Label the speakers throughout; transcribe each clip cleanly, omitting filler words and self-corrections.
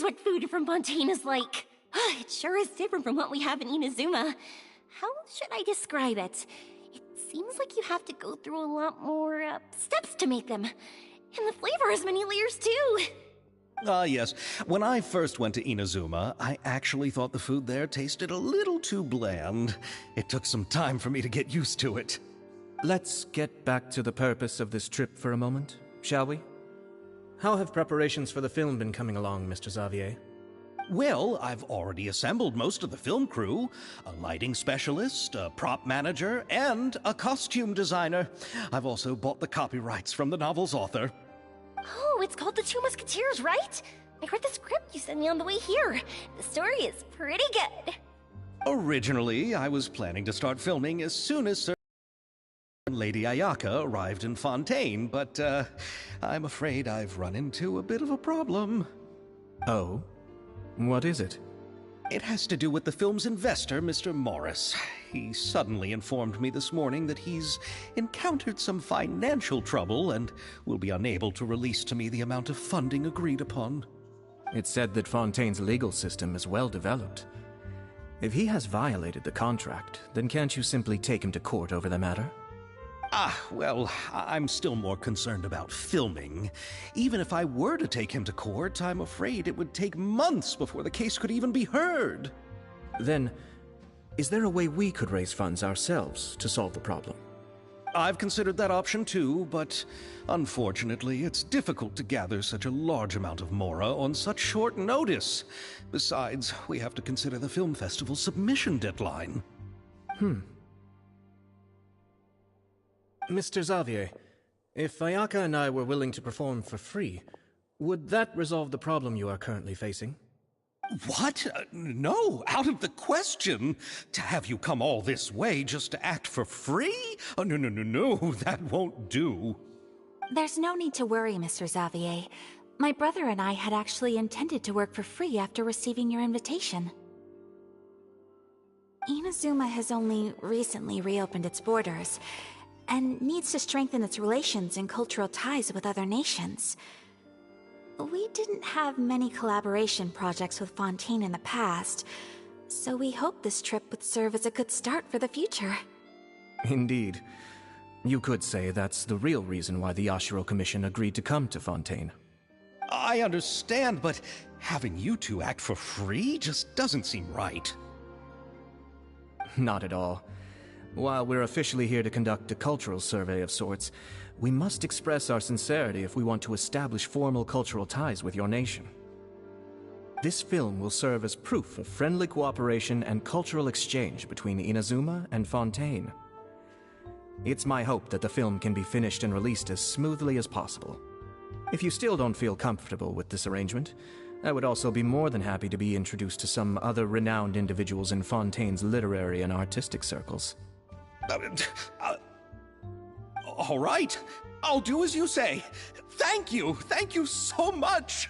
Speaker 1: is what food from Fontaine is like. It sure is different from what we have in Inazuma. How should I describe it? It seems like you have to go through a lot more steps to make them. And the flavor has many layers too.
Speaker 2: Yes. When I first went to Inazuma, I actually thought the food there tasted a little too bland. It took some time for me to get used to it.
Speaker 3: Let's get back to the purpose of this trip for a moment, shall we? How have preparations for the film been coming along, Mr. Xavier?
Speaker 2: Well, I've already assembled most of the film crew. A lighting specialist, a prop manager, and a costume designer. I've also bought the copyrights from the novel's author.
Speaker 1: Oh, it's called The Two Musketeers, right? I read the script you sent me on the way here. The story is pretty good.
Speaker 2: Originally, I was planning to start filming as soon as Sir and Lady Ayaka arrived in Fontaine, but I'm afraid I've run into a bit of a problem.
Speaker 3: Oh? What is it?
Speaker 2: It has to do with the film's investor, Mr. Morris. He suddenly informed me this morning that he's encountered some financial trouble and will be unable to release to me the amount of funding agreed upon.
Speaker 3: It's said that Fontaine's legal system is well developed. If he has violated the contract, then can't you simply take him to court over the matter?
Speaker 2: Well, I'm still more concerned about filming. Even if I were to take him to court, I'm afraid it would take months before the case could even be heard.
Speaker 3: Then, is there a way we could raise funds ourselves to solve the problem?
Speaker 2: I've considered that option too, but unfortunately, it's difficult to gather such a large amount of mora on such short notice. Besides, we have to consider the film festival's submission deadline.
Speaker 3: Mr. Xavier, if Ayaka and I were willing to perform for free, would that resolve the problem you are currently facing?
Speaker 2: What? No, out of the question. To have you come all this way just to act for free? Oh, no, that won't do.
Speaker 4: There's no need to worry, Mr. Xavier. My brother and I had actually intended to work for free after receiving your invitation. Inazuma has only recently reopened its borders, and needs to strengthen its relations and cultural ties with other nations. We didn't have many collaboration projects with Fontaine in the past, so we hope this trip would serve as a good start for the future.
Speaker 3: Indeed. You could say that's the real reason why the Yashiro Commission agreed to come to Fontaine.
Speaker 2: I understand, but having you two act for free just doesn't seem right.
Speaker 3: Not at all. While we're officially here to conduct a cultural survey of sorts, we must express our sincerity if we want to establish formal cultural ties with your nation. This film will serve as proof of friendly cooperation and cultural exchange between Inazuma and Fontaine. It's my hope that the film can be finished and released as smoothly as possible. If you still don't feel comfortable with this arrangement, I would also be more than happy to be introduced to some other renowned individuals in Fontaine's literary and artistic circles.
Speaker 2: All right, I'll do as you say. Thank you so much.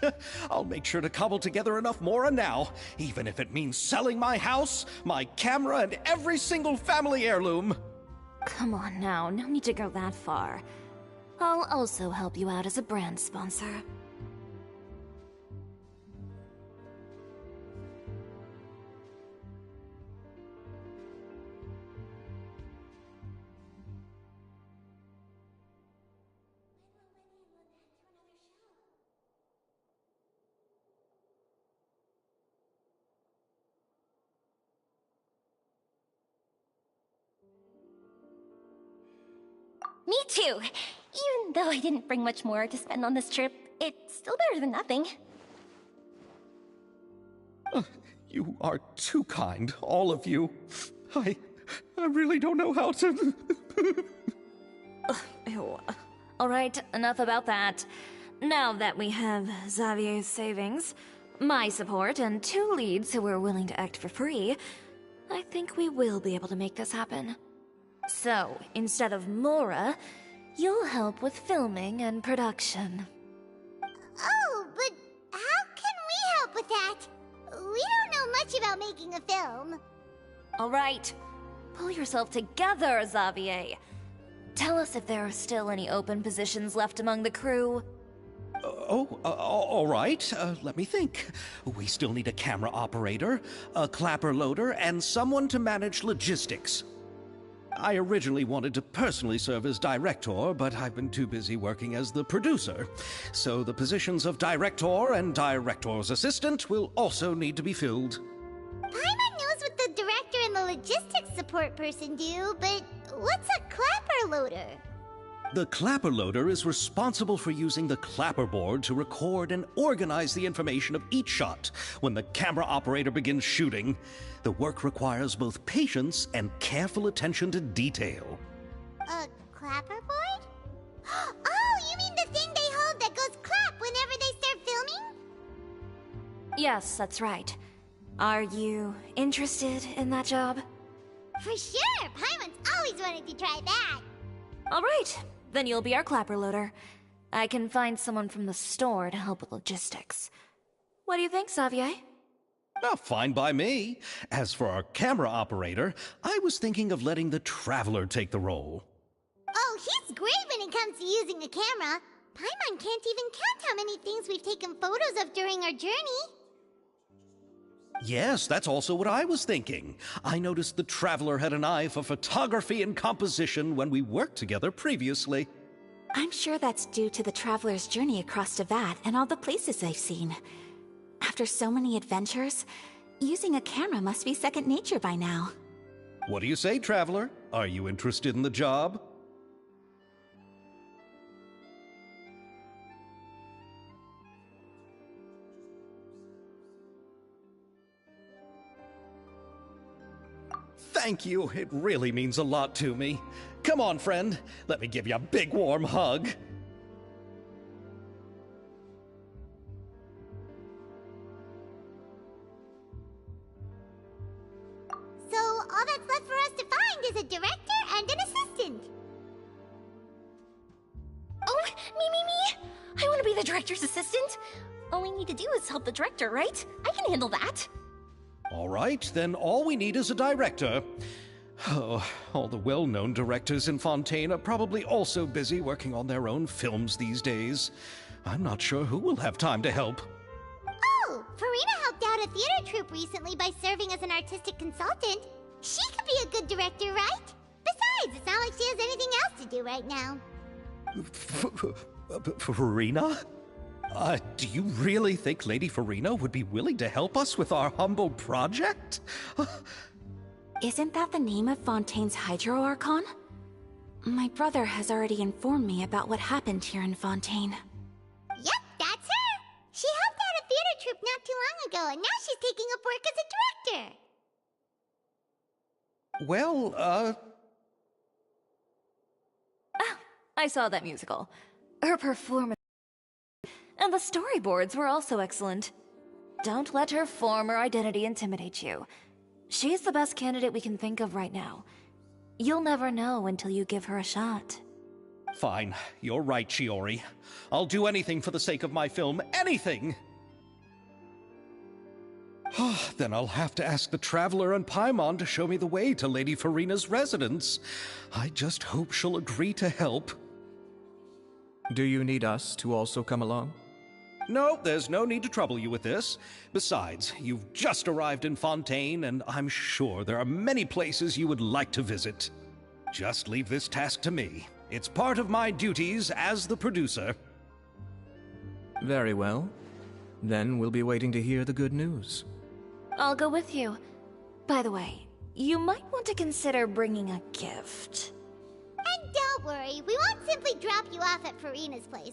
Speaker 2: I'll make sure to cobble together enough mora now, even if it means selling my house, my camera, and every single family heirloom.
Speaker 1: Come on now, no need to go that far. I'll also help you out as a brand sponsor. Me too! Even though I didn't bring much more to spend on this trip, it's still better than nothing.
Speaker 2: You are too kind, all of you. I really don't know how to...
Speaker 1: Ew. Alright, enough about that. Now that we have Xavier's savings, my support, and 2 leads who are willing to act for free, I think we will be able to make this happen. So, instead of Mora, you'll help with filming and production.
Speaker 5: Oh, but how can we help with that? We don't know much about making a film.
Speaker 1: Alright, pull yourself together, Xavier. Tell us if there are still any open positions left among the crew.
Speaker 2: All right. Let me think. We still need a camera operator, a clapper loader, and someone to manage logistics. I originally wanted to personally serve as director, but I've been too busy working as the producer. So the positions of director and director's assistant will also need to be filled.
Speaker 5: Paimon knows what the director and the logistics support person do, but what's a clapper loader?
Speaker 2: The clapper loader is responsible for using the clapper board to record and organize the information of each shot when the camera operator begins shooting. The work requires both patience and careful attention to detail.
Speaker 5: A clapper board? Oh, you mean the thing they hold that goes clap whenever they start filming?
Speaker 1: Yes, that's right. Are you interested in that job?
Speaker 5: For sure! Paimon's always wanted to try that!
Speaker 1: All right, then you'll be our clapper loader. I can find someone from the store to help with logistics. What do you think, Xavier?
Speaker 2: Oh, fine by me. As for our camera operator, I was thinking of letting the Traveler take the role.
Speaker 5: Oh, he's great when it comes to using a camera. Paimon can't even count how many things we've taken photos of during our journey.
Speaker 2: Yes, that's also what I was thinking. I noticed the Traveler had an eye for photography and composition when we worked together previously.
Speaker 4: I'm sure that's due to the Traveler's journey across Tevat and all the places they've seen. After so many adventures, using a camera must be second nature by now.
Speaker 2: What do you say, Traveler? Are you interested in the job? Thank you. It really means a lot to me. Come on, friend. Let me give you a big warm hug.
Speaker 5: So, all that's left for us to find is a director and an assistant.
Speaker 6: Oh, me! I want to be the director's assistant. All we need to do is help the director, right? I can handle that.
Speaker 2: All right, then all we need is a director. Oh, all the well-known directors in Fontaine are probably also busy working on their own films these days. I'm not sure who will have time to help.
Speaker 5: Oh, Farina helped out a theater troupe recently by serving as an artistic consultant. She could be a good director, right? Besides, it's not like she has anything else to do right now.
Speaker 2: Farina? Do you really think Lady Farina would be willing to help us with our humble project?
Speaker 4: Isn't that the name of Fontaine's Hydro Archon? My brother has already informed me about what happened here in Fontaine.
Speaker 5: Yep, that's her! She helped out a theater troupe not too long ago, and now she's taking up work as a director!
Speaker 2: Well,
Speaker 1: Ah, I saw that musical. Her performance and the storyboards were also excellent. Don't let her former identity intimidate you. She's the best candidate we can think of right now. You'll never know until you give her a shot.
Speaker 2: Fine. You're right, Shiori. I'll do anything for the sake of my film. Anything! Then I'll have to ask the Traveler and Paimon to show me the way to Lady Farina's residence. I just hope she'll agree to help.
Speaker 3: Do you need us to also come along?
Speaker 2: No, there's no need to trouble you with this. Besides, you've just arrived in Fontaine, and I'm sure there are many places you would like to visit. Just leave this task to me. It's part of my duties as the producer.
Speaker 3: Very well. Then we'll be waiting to hear the good news.
Speaker 1: I'll go with you. By the way, you might want to consider bringing a gift.
Speaker 5: And don't worry, we won't simply drop you off at Farina's place.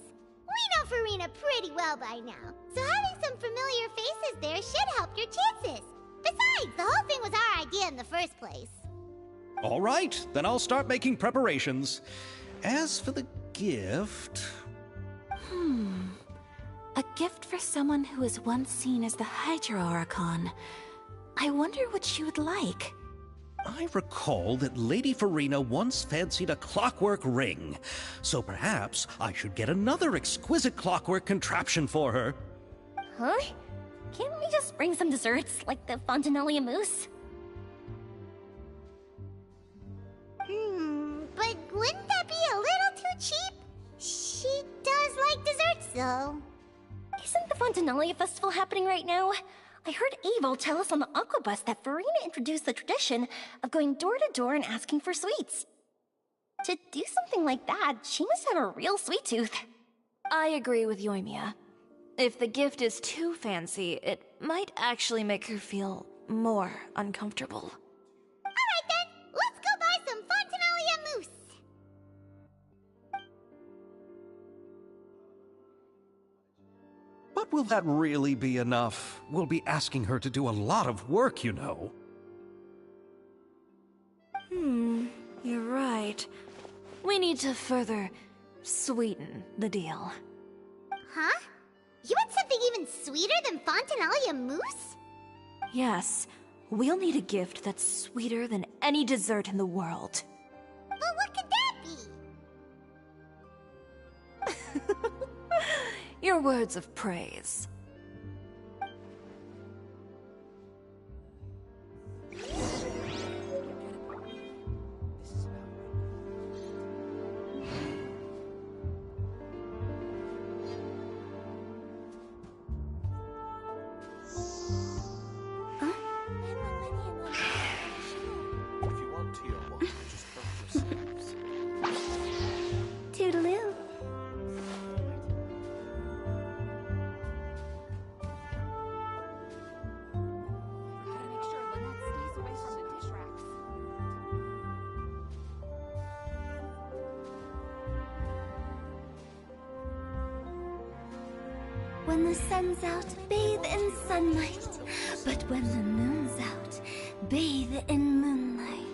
Speaker 5: We know Farina pretty well by now, so having some familiar faces there should help your chances. Besides, the whole thing was our idea in the first place.
Speaker 2: All right, then I'll start making preparations. As for the gift...
Speaker 4: A gift for someone who was once seen as the Hydro Archon. I wonder what she would like.
Speaker 2: I recall that Lady Farina once fancied a clockwork ring, so perhaps I should get another exquisite clockwork contraption for her.
Speaker 6: Huh? Can't we just bring some desserts, like the Fontanelia mousse?
Speaker 5: But wouldn't that be a little too cheap? She does like desserts, though.
Speaker 6: Fontinalia Festival happening right now? I heard Avel tell us on the Aquabus that Farina introduced the tradition of going door to door and asking for sweets. To do something like that, she must have a real sweet tooth.
Speaker 1: I agree with Yoimiya. If the gift is too fancy, it might actually make her feel more uncomfortable.
Speaker 5: Alright then, let's go buy some Fontinalia mousse!
Speaker 2: But will that really be enough? We'll be asking her to do a lot of work, you know.
Speaker 1: You're right. We need to further sweeten the deal.
Speaker 5: Huh? You want something even sweeter than Fontinalia mousse?
Speaker 1: Yes, we'll need a gift that's sweeter than any dessert in the world.
Speaker 5: But what could that be?
Speaker 1: Your words of praise.
Speaker 4: Toodaloo. When the sun's out, bathe in sunlight. But when the moon's out, bathe in moonlight.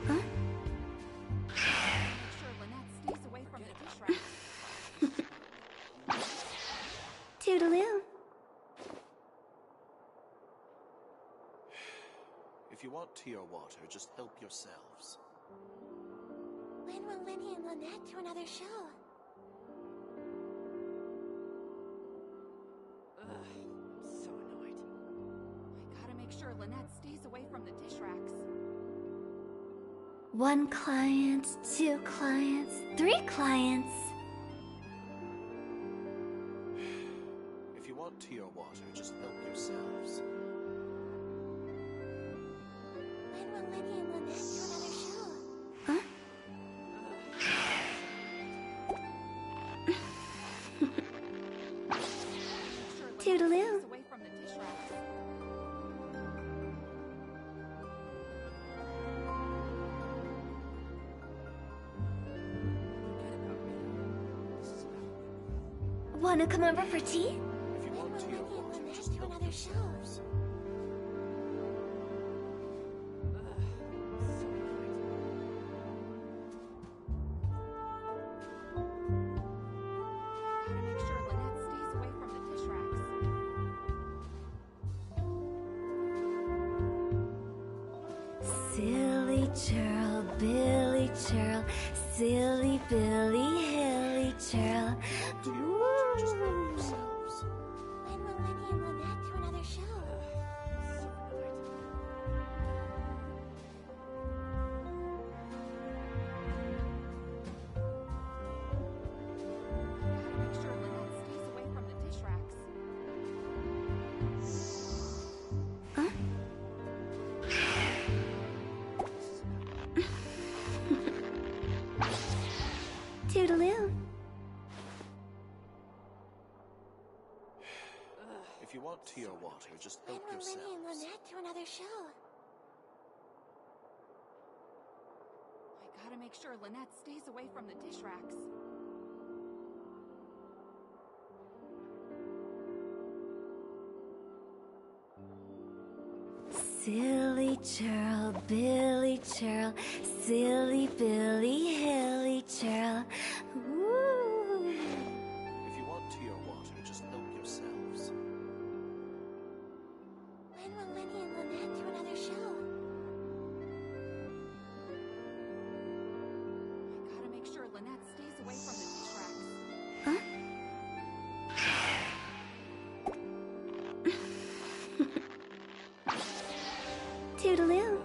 Speaker 4: Huh? Toodaloo.
Speaker 7: If you want tea or water, just help yourselves.
Speaker 5: When will Lenny and Lynette do another show?
Speaker 8: So annoyed. I gotta make sure Lynette stays away from the dish racks.
Speaker 4: 1 client, 2 clients, 3 clients.
Speaker 7: If you want tea or water, just help yourselves.
Speaker 5: When will Lenny and Lynette do another show?
Speaker 4: Huh? Toodaloo.
Speaker 8: Away from the dish racks.
Speaker 4: Wanna come over for tea?
Speaker 7: If you want tea or water,
Speaker 5: Lynette
Speaker 7: just
Speaker 5: do
Speaker 7: help
Speaker 5: another show?
Speaker 7: yourselves.
Speaker 8: Gotta make sure Lynette stays away from the dish racks.
Speaker 4: Silly churl, Billy churl, silly Billy, hilly churl.
Speaker 7: Tea or water, just help yourselves.
Speaker 5: When will Lenny and Lynette do another show?
Speaker 8: Gotta make sure Lynette stays away from the dish racks.
Speaker 4: Huh? Toodaloo.
Speaker 7: If you want tea or water, just
Speaker 5: When
Speaker 7: help
Speaker 5: will Lenny and
Speaker 7: yourselves.
Speaker 5: Lynette do another show?
Speaker 8: I gotta make sure Lynette stays away from the dish racks.
Speaker 4: Silly churl, Billy churl, silly Billy, hilly churl. Ooh.
Speaker 7: If you want tea or water, just help yourselves.
Speaker 5: When will Lenny and Lynette do another show?
Speaker 8: I gotta make sure Lynette stays away from the dish racks.
Speaker 4: Huh? Toodaloo.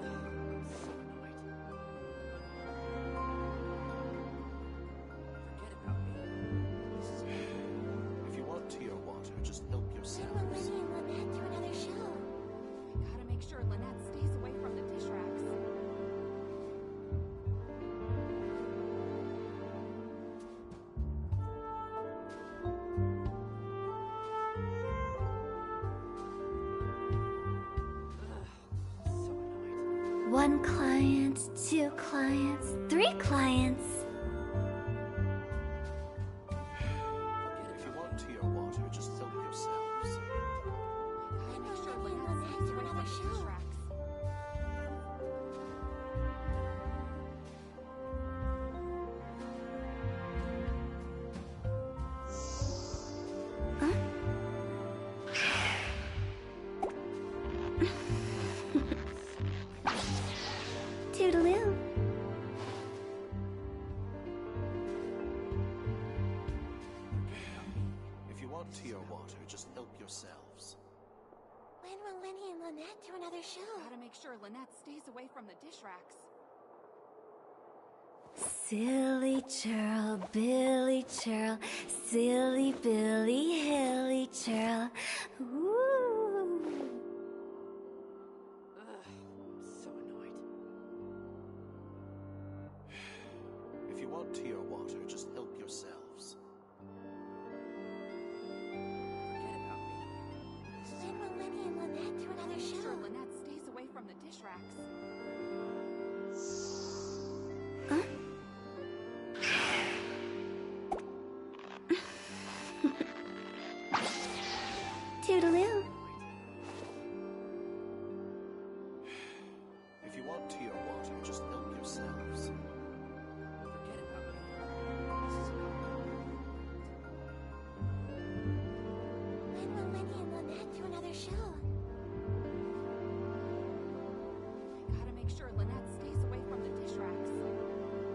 Speaker 4: One client, two clients, three clients.
Speaker 7: If you want tea or water, just help yourselves.
Speaker 8: Gotta make sure Lynette stays away from the dish racks.
Speaker 4: Toodaloo.
Speaker 7: If you want tea or water, just help yourselves.
Speaker 5: When will Lenny and Lynette do another show?
Speaker 8: Gotta make sure Lynette stays away from the dish racks.
Speaker 4: Silly churl, Billy churl, silly Billy, hilly churl. Ooh.
Speaker 8: Ugh, I'm so annoyed.
Speaker 7: If you want tea or water, just help yourselves.
Speaker 8: Forget about me.
Speaker 5: When will Lenny and Lynette do another
Speaker 8: Make sure
Speaker 5: show?
Speaker 8: Lynette stays away from the dish racks.
Speaker 4: Toodaloo.
Speaker 7: If you want tea or water, just help yourselves.
Speaker 8: Forget about me.
Speaker 5: When will Lenny and Lynette do another show?
Speaker 8: I gotta make sure Lynette stays away from the dish racks.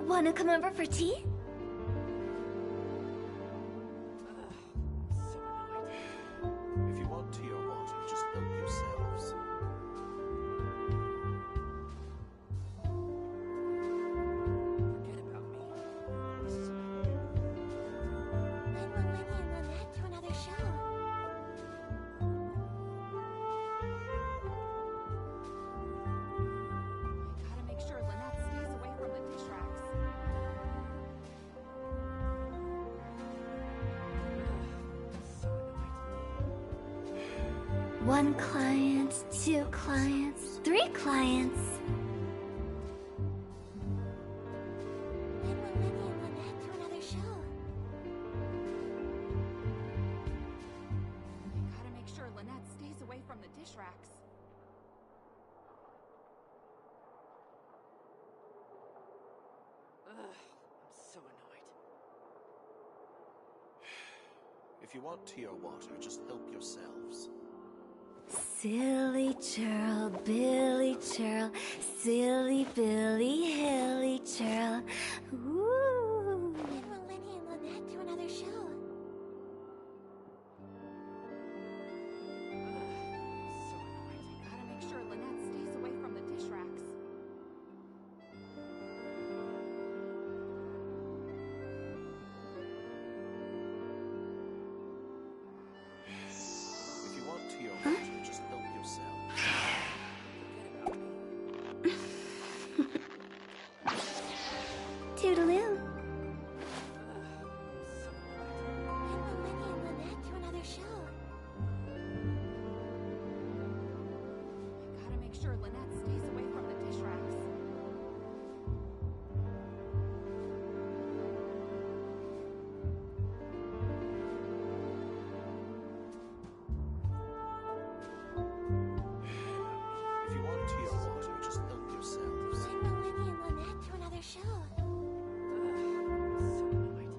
Speaker 4: Wanna come over for tea?
Speaker 8: Ugh, so annoyed.
Speaker 7: If you want tea or water, just help yourselves.
Speaker 8: Forget about me.
Speaker 5: When will Lenny and Lynette do another show?
Speaker 8: I gotta make sure Lynette stays away from the dish racks. Ugh, so annoyed.
Speaker 4: One client, two clients, three clients.
Speaker 5: When will Lenny and Lynette do another show?
Speaker 8: I gotta make sure Lynette stays away from the dish racks. Ugh, I'm so annoyed.
Speaker 7: If you want tea or water, just help yourselves.
Speaker 4: Silly churl, Billy churl, silly Billy, hilly churl. Ooh.
Speaker 5: When will Lenny and Lynette do another show?
Speaker 8: Ugh, so annoyed. I gotta make sure Lynette stays away from the dish racks.
Speaker 7: If you want tea or water, just help yourselves.
Speaker 8: Forget about me.
Speaker 4: Toodaloo.
Speaker 8: So
Speaker 5: When will Lenny and Lynette do another show?
Speaker 8: I gotta make sure Lynette stays away from the dish racks.
Speaker 7: If you want tea or water, just help yourselves.
Speaker 5: When will Lenny and Lynette do another show?
Speaker 8: Ugh, so annoyed.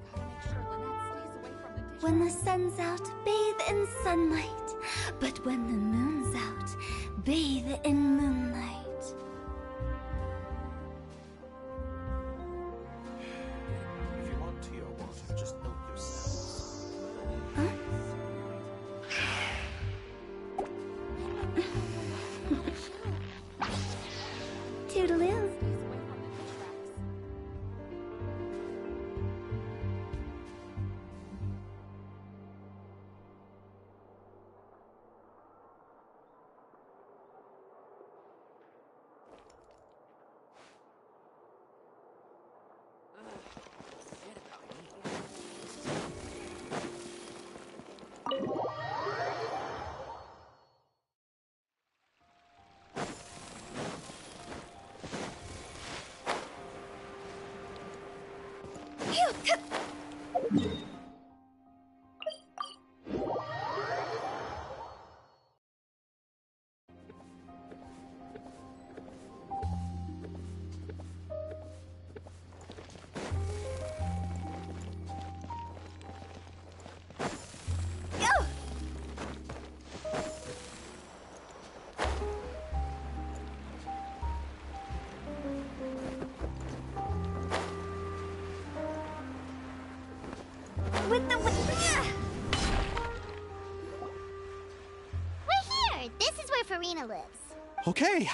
Speaker 8: I gotta make sure Lynette stays away from the dish
Speaker 4: When the
Speaker 8: racks.
Speaker 4: sun's out, bathe in sunlight. But when the moon's out, bathe in moonlight.
Speaker 7: If you want tea or water, just help yourselves.
Speaker 4: Toodaloo.
Speaker 8: Stays away from the dish racks.
Speaker 5: We're here! This is where Farina lives.
Speaker 2: Okay,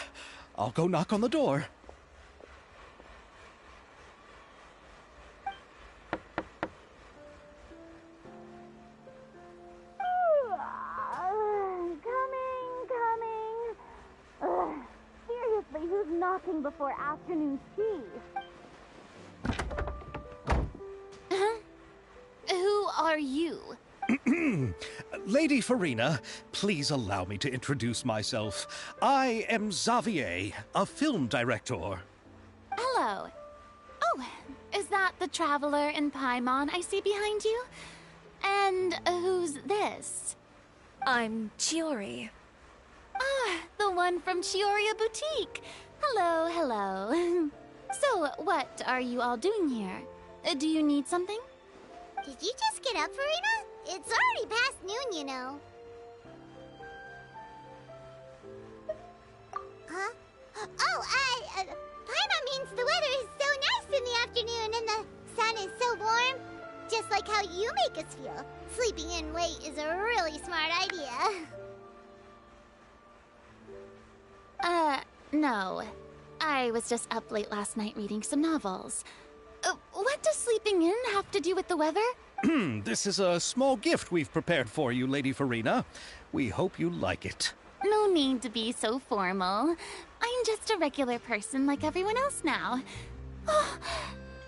Speaker 2: I'll go knock on the door.
Speaker 5: Coming. Seriously, who's knocking before afternoon tea?
Speaker 9: Who are you?
Speaker 2: Lady Farina, please allow me to introduce myself. I am Xavier, a film director.
Speaker 9: Hello. Oh, is that the traveler in Paimon I see behind you? And who's this?
Speaker 1: I'm Chiori.
Speaker 9: Ah, the one from Chioria Boutique. Hello. So, what are you all doing here? Do you need something?
Speaker 5: Did you just get up, Farina? It's already past noon, you know. Huh? Oh, Paimon means the weather is so nice in the afternoon and the sun is so warm. Just like how you make us feel. Sleeping in late is a really smart idea.
Speaker 9: No. I was just up late last night reading some novels. What does sleeping in have to do with the weather?
Speaker 2: This is a small gift we've prepared for you, Lady Farina. We hope you like it.
Speaker 9: No need to be so formal. I'm just a regular person like everyone else now. Oh,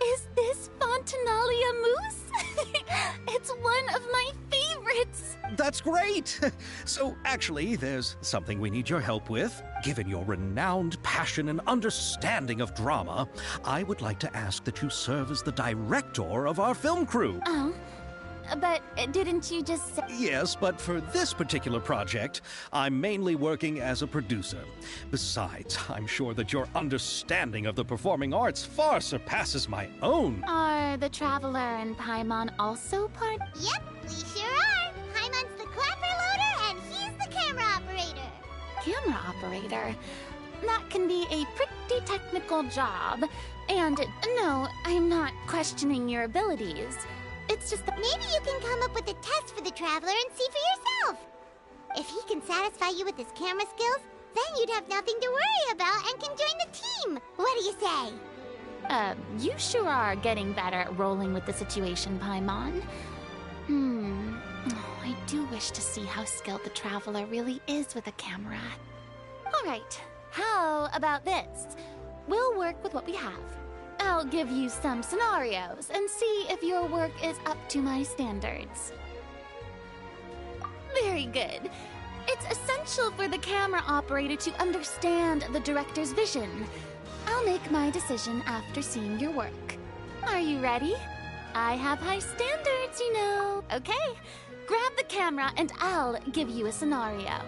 Speaker 9: is this Fontinalia mousse? It's one of my favorites.
Speaker 2: That's great! So, actually, there's something we need your help with. Given your renowned passion and understanding of drama, I would like to ask that you serve as the director of our film crew.
Speaker 9: Oh, but didn't you just say...
Speaker 2: Yes, but for this particular project, I'm mainly working as a producer. Besides, I'm sure that your understanding of the performing arts far surpasses my own.
Speaker 9: Are the traveler and Paimon also part...
Speaker 5: Yep, we sure are. Paimon's the clapper loader and he's the camera operator.
Speaker 9: Camera operator? That can be a pretty technical job. And no, I'm not questioning your abilities. It's just that...
Speaker 5: Maybe you can come up with a test for the Traveler and see for yourself. If he can satisfy you with his camera skills, then you'd have nothing to worry about and can join the team. What do you say?
Speaker 9: You sure are getting better at rolling with the situation, Paimon. Oh, I do wish to see how skilled the Traveler really is with a camera. Alright, how about this? We'll work with what we have. I'll give you some scenarios and see if your work is up to my standards. Very good. It's essential for the camera operator to understand the director's vision. I'll make my decision after seeing your work. Are you ready? I have high standards, you know. Okay, grab the camera and I'll give you a scenario.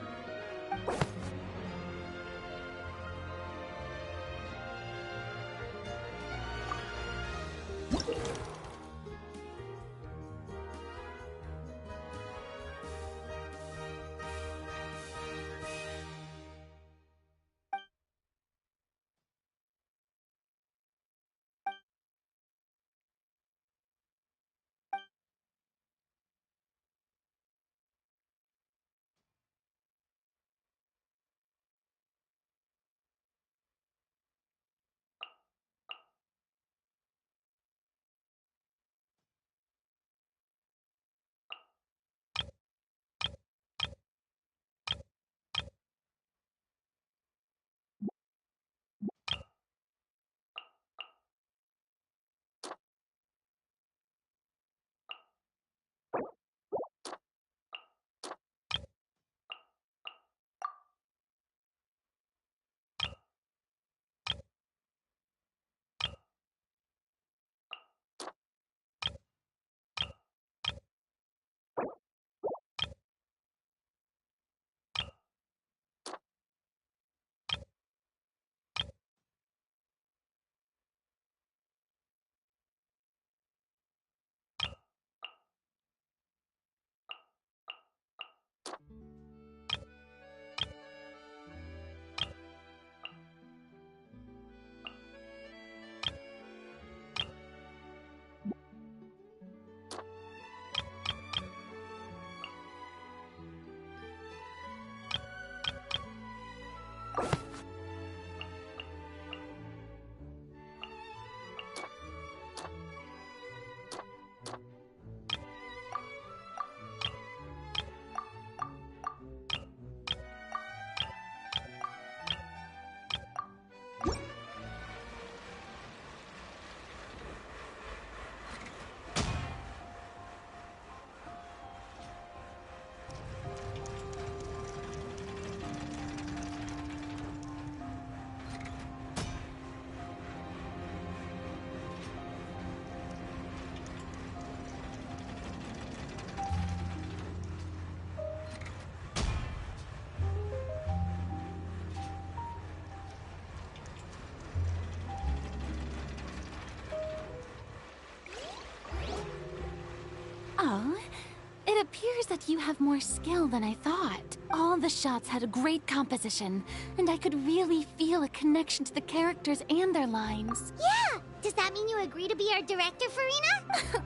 Speaker 9: It appears that you have more skill than I thought. All the shots had a great composition, and I could really feel a connection to the characters and their lines.
Speaker 5: Yeah! Does that mean you agree to be our director, Farina?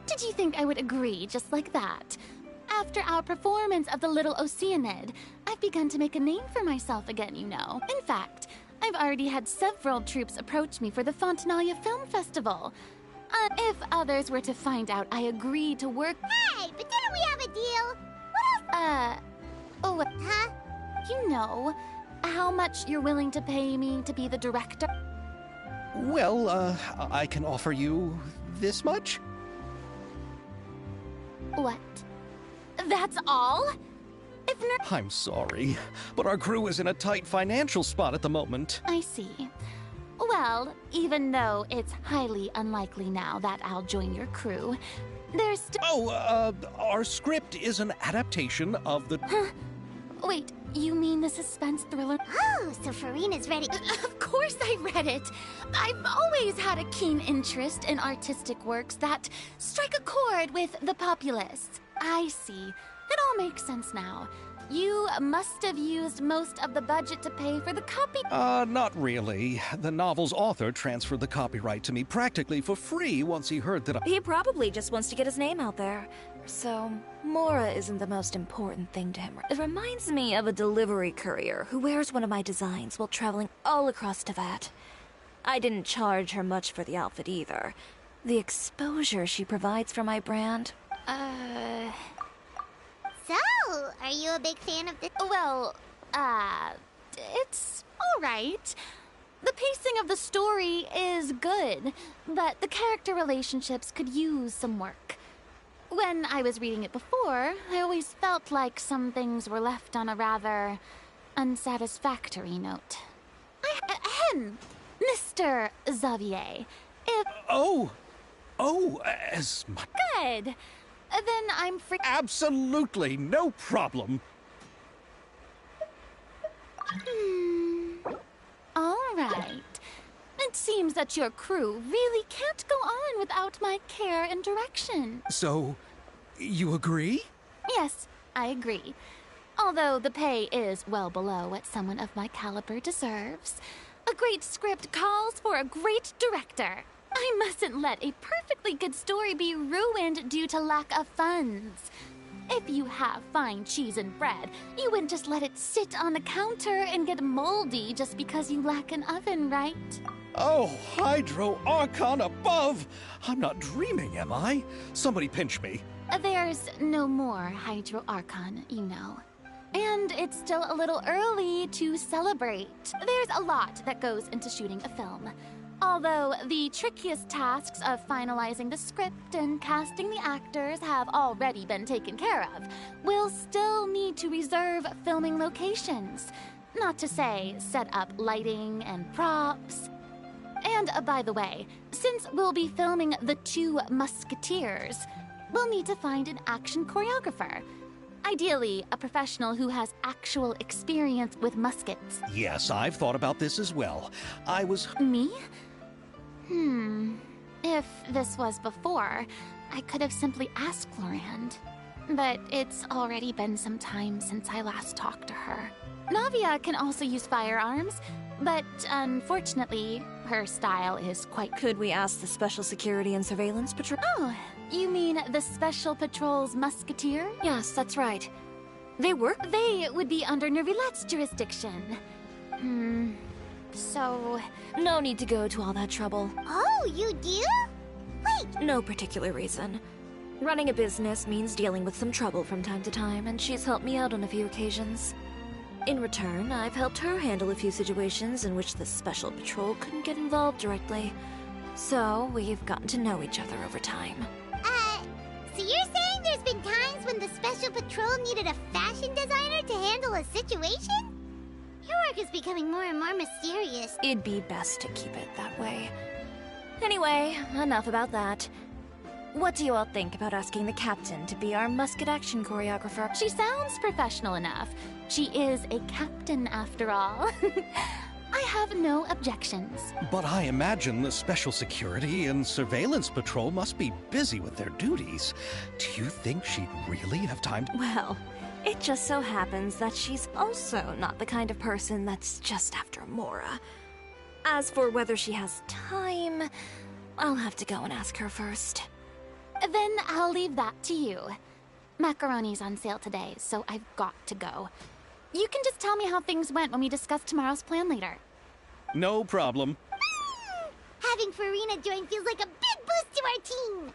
Speaker 9: Did you think I would agree just like that? After our performance of The Little Oceanid, I've begun to make a name for myself again, you know. In fact, I've already had several troupes approach me for the Fontanalia Film Festival. If others were to find out I agreed to work—
Speaker 5: Hey, but didn't we have a deal? What else? Huh?
Speaker 9: You know, how much you're willing to pay me to be the director?
Speaker 2: Well, I can offer you this much?
Speaker 9: What? That's all? If
Speaker 2: I'm sorry, but our crew is in a tight financial spot at the moment.
Speaker 9: I see. Well, even though it's highly unlikely now that I'll join your crew, there's still—
Speaker 2: Oh, our script is an adaptation of the—
Speaker 9: Huh? Wait, you mean the suspense thriller?
Speaker 5: Oh, so Farina's ready.
Speaker 9: Of course I read it! I've always had a keen interest in artistic works that strike a chord with the populace. I see. It all makes sense now. You must have used most of the budget to pay for the copy—
Speaker 2: Not really. The novel's author transferred the copyright to me practically for free once he heard that
Speaker 1: He probably just wants to get his name out there. So, Mora isn't the most important thing to him. It reminds me of a delivery courier who wears one of my designs while traveling all across Teyvat. I didn't charge her much for the outfit either. The exposure she provides for my brand—
Speaker 5: So, are you a big fan of this?
Speaker 9: Well, it's alright. The pacing of the story is good, but the character relationships could use some work. When I was reading it before, I always felt like some things were left on a rather unsatisfactory note. Mr. Xavier, if—
Speaker 2: Oh, as my—
Speaker 9: Good. Then I'm free—
Speaker 2: Absolutely, no problem.
Speaker 9: All right. It seems that your crew really can't go on without my care and direction.
Speaker 2: So, you agree?
Speaker 9: Yes, I agree. Although the pay is well below what someone of my caliber deserves. A great script calls for a great director. I mustn't let a perfectly good story be ruined due to lack of funds. If you have fine cheese and bread, you wouldn't just let it sit on the counter and get moldy just because you lack an oven, right?
Speaker 2: Oh, Hydro Archon above! I'm not dreaming, am I? Somebody pinch me.
Speaker 9: There's no more Hydro Archon, you know. And it's still a little early to celebrate. There's a lot that goes into shooting a film. Although the trickiest tasks of finalizing the script and casting the actors have already been taken care of, we'll still need to reserve filming locations. Not to say set up lighting and props. And by the way, since we'll be filming The Two Musketeers, we'll need to find an action choreographer. Ideally, a professional who has actual experience with muskets.
Speaker 2: Yes, I've thought about this as well. I was—
Speaker 9: Me? If this was before, I could have simply asked Florand. But it's already been some time since I last talked to her. Navia can also use firearms, but unfortunately, her style is quite—
Speaker 1: Could we ask the Special Security and Surveillance Patrol?
Speaker 9: Oh, you mean the Special Patrol's musketeer?
Speaker 1: Yes, that's right. They
Speaker 9: would be under Nervilette's jurisdiction. So—
Speaker 1: No need to go to all that trouble.
Speaker 5: Oh, you do? Wait,
Speaker 1: No particular reason. Running a business means dealing with some trouble from time to time, and she's helped me out on a few occasions. In return, I've helped her handle a few situations in which the Special Patrol couldn't get involved directly. So, we've gotten to know each other over time.
Speaker 5: so you're saying there's been times when the Special Patrol needed a fashion designer to handle a situation? Your work is becoming more and more mysterious.
Speaker 1: It'd be best to keep it that way. Anyway, enough about that. What do you all think about asking the captain to be our musket action choreographer?
Speaker 9: She sounds professional enough. She is a captain after all. I have no objections.
Speaker 2: But I imagine the Special Security and Surveillance Patrol must be busy with their duties. Do you think she'd really have time to—
Speaker 1: Well, it just so happens that she's also not the kind of person that's just after Mora. As for whether she has time, I'll have to go and ask her first.
Speaker 9: Then I'll leave that to you. Macaroni's on sale today, so I've got to go. You can just tell me how things went when we discuss tomorrow's plan later.
Speaker 2: No problem.
Speaker 5: Having Farina join feels like a big boost to our team!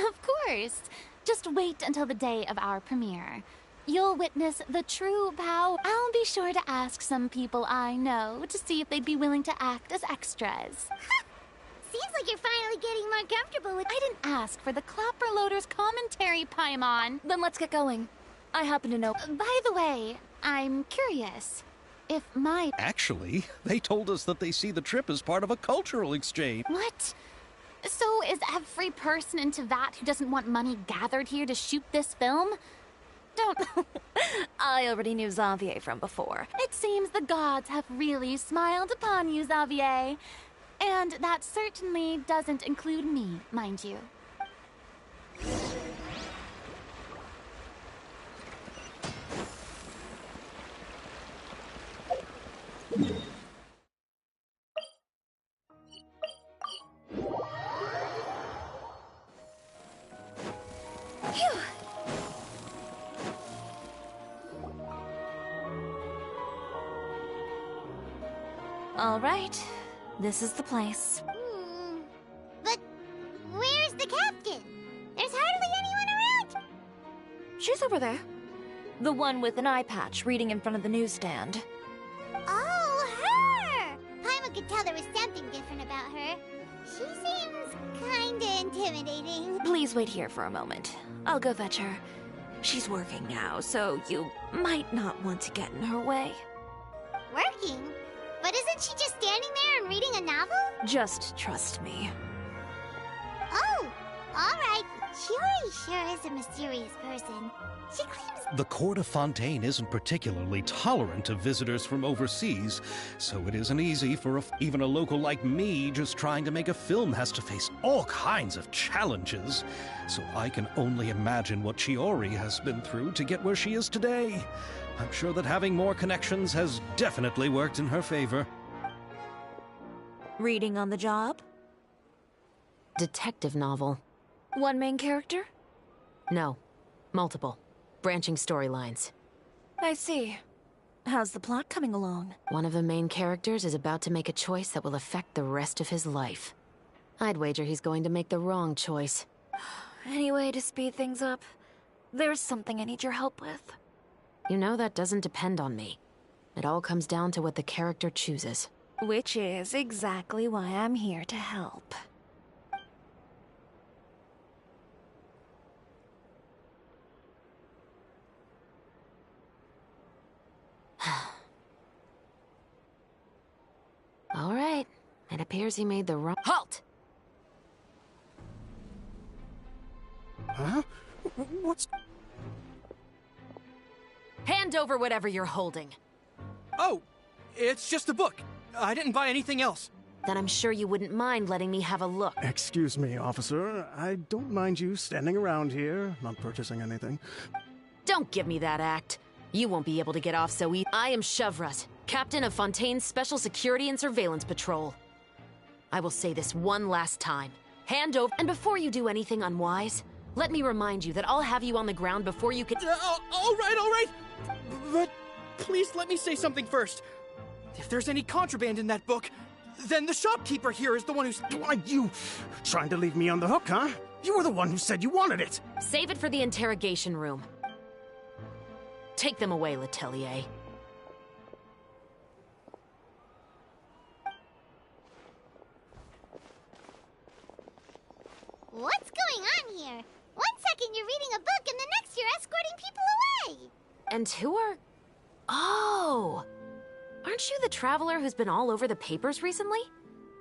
Speaker 9: Of course. Just wait until the day of our premiere. You'll witness the true power. I'll be sure to ask some people I know to see if they'd be willing to act as extras.
Speaker 5: Seems like you're finally getting more comfortable with—
Speaker 9: I didn't ask for the Clapper Loader's commentary, Paimon.
Speaker 1: Then let's get going. I happen to know—
Speaker 9: By the way, I'm curious. If my—
Speaker 2: Actually, they told us that they see the trip as part of a cultural exchange.
Speaker 9: What? So is every person in Tevat who doesn't want money gathered here to shoot this film? Don't—
Speaker 1: I already knew Xavier from before.
Speaker 9: It seems the gods have really smiled upon you, Xavier. And that certainly doesn't include me, mind you.
Speaker 1: Phew. All right, this is the place.
Speaker 5: But where's the captain? There's hardly anyone around.
Speaker 1: She's over there. The one with an eye patch reading in front of the newsstand.
Speaker 5: Oh, her! Paimon could tell there was something different about her. She seems kinda intimidating.
Speaker 1: Please wait here for a moment. I'll go fetch her. She's working now, so you might not want to get in her way.
Speaker 5: Working? But isn't she just standing there and reading a novel?
Speaker 1: Just trust me.
Speaker 5: Oh, alright. Shiori sure is a mysterious person. She claims—
Speaker 2: The court of Fontaine isn't particularly tolerant of visitors from overseas, so it isn't easy for even a local like me just trying to make a film has to face all kinds of challenges. So I can only imagine what Shiori has been through to get where she is today. I'm sure that having more connections has definitely worked in her favor.
Speaker 1: Reading on the job?
Speaker 10: Detective novel.
Speaker 1: One main character?
Speaker 10: No. Multiple. Branching storylines.
Speaker 1: I see. How's the plot coming along?
Speaker 10: One of the main characters is about to make a choice that will affect the rest of his life. I'd wager he's going to make the wrong choice.
Speaker 1: Any way to speed things up? There's something I need your help with.
Speaker 10: You know that doesn't depend on me. It all comes down to what the character chooses.
Speaker 1: Which is exactly why I'm here to help.
Speaker 10: All right. It appears he made the wrong— HALT!
Speaker 7: Huh? What's...
Speaker 10: Hand over whatever you're holding.
Speaker 11: Oh, it's just a book. I didn't buy anything else.
Speaker 10: Then I'm sure you wouldn't mind letting me have a look.
Speaker 7: Excuse me, officer. I don't mind you standing around here, not purchasing anything.
Speaker 10: Don't give me that act. You won't be able to get off so easy. I am Chevret, captain of Fontaine's Special Security and Surveillance Patrol. I will say this one last time. Hand over— And before you do anything unwise, let me remind you that I'll have you on the ground before you can—
Speaker 11: All right. But please let me say something first. If there's any contraband in that book, then the shopkeeper here is the one who's—
Speaker 7: Why, you trying to leave me on the hook, huh? You were the one who said you wanted it.
Speaker 10: Save it for the interrogation room. Take them away, Letelier.
Speaker 5: What's going on here? One second you're reading a book and the next you're escorting people away!
Speaker 10: And who are— Oh! Aren't you the traveler who's been all over the papers recently?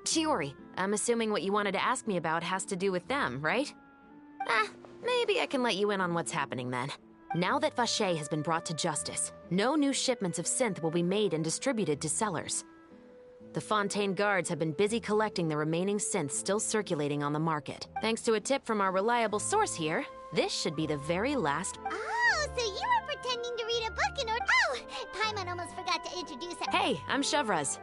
Speaker 10: Chiori, I'm assuming what you wanted to ask me about has to do with them, right? Maybe I can let you in on what's happening then. Now that Vache has been brought to justice, no new shipments of synth will be made and distributed to sellers. The Fontaine guards have been busy collecting the remaining synths still circulating on the market. Thanks to a tip from our reliable source here, this should be the very last...
Speaker 5: Oh, so you were pretending to read a book in order... Oh! Paimon almost forgot to introduce her.
Speaker 10: Hey, I'm Shavraz.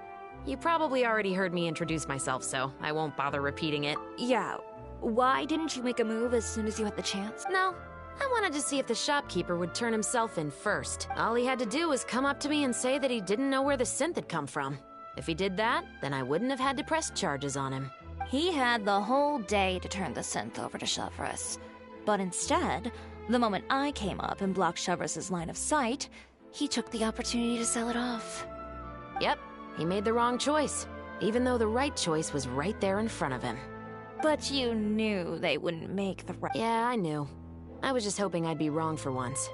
Speaker 10: You probably already heard me introduce myself, so I won't bother repeating it.
Speaker 1: Yeah, why didn't you make a move as soon as you had the chance?
Speaker 10: No, I wanted to see if the shopkeeper would turn himself in first. All he had to do was come up to me and say that he didn't know where the synth had come from. If he did that, then I wouldn't have had to press charges on him.
Speaker 1: He had the whole day to turn the synth over to Shavras. But instead, the moment I came up and blocked Shavras' line of sight, he took the opportunity to sell it off.
Speaker 10: Yep, he made the wrong choice, even though the right choice was right there in front of him.
Speaker 1: But you knew they wouldn't make the right...
Speaker 10: Yeah, I knew. I was just hoping I'd be wrong for once.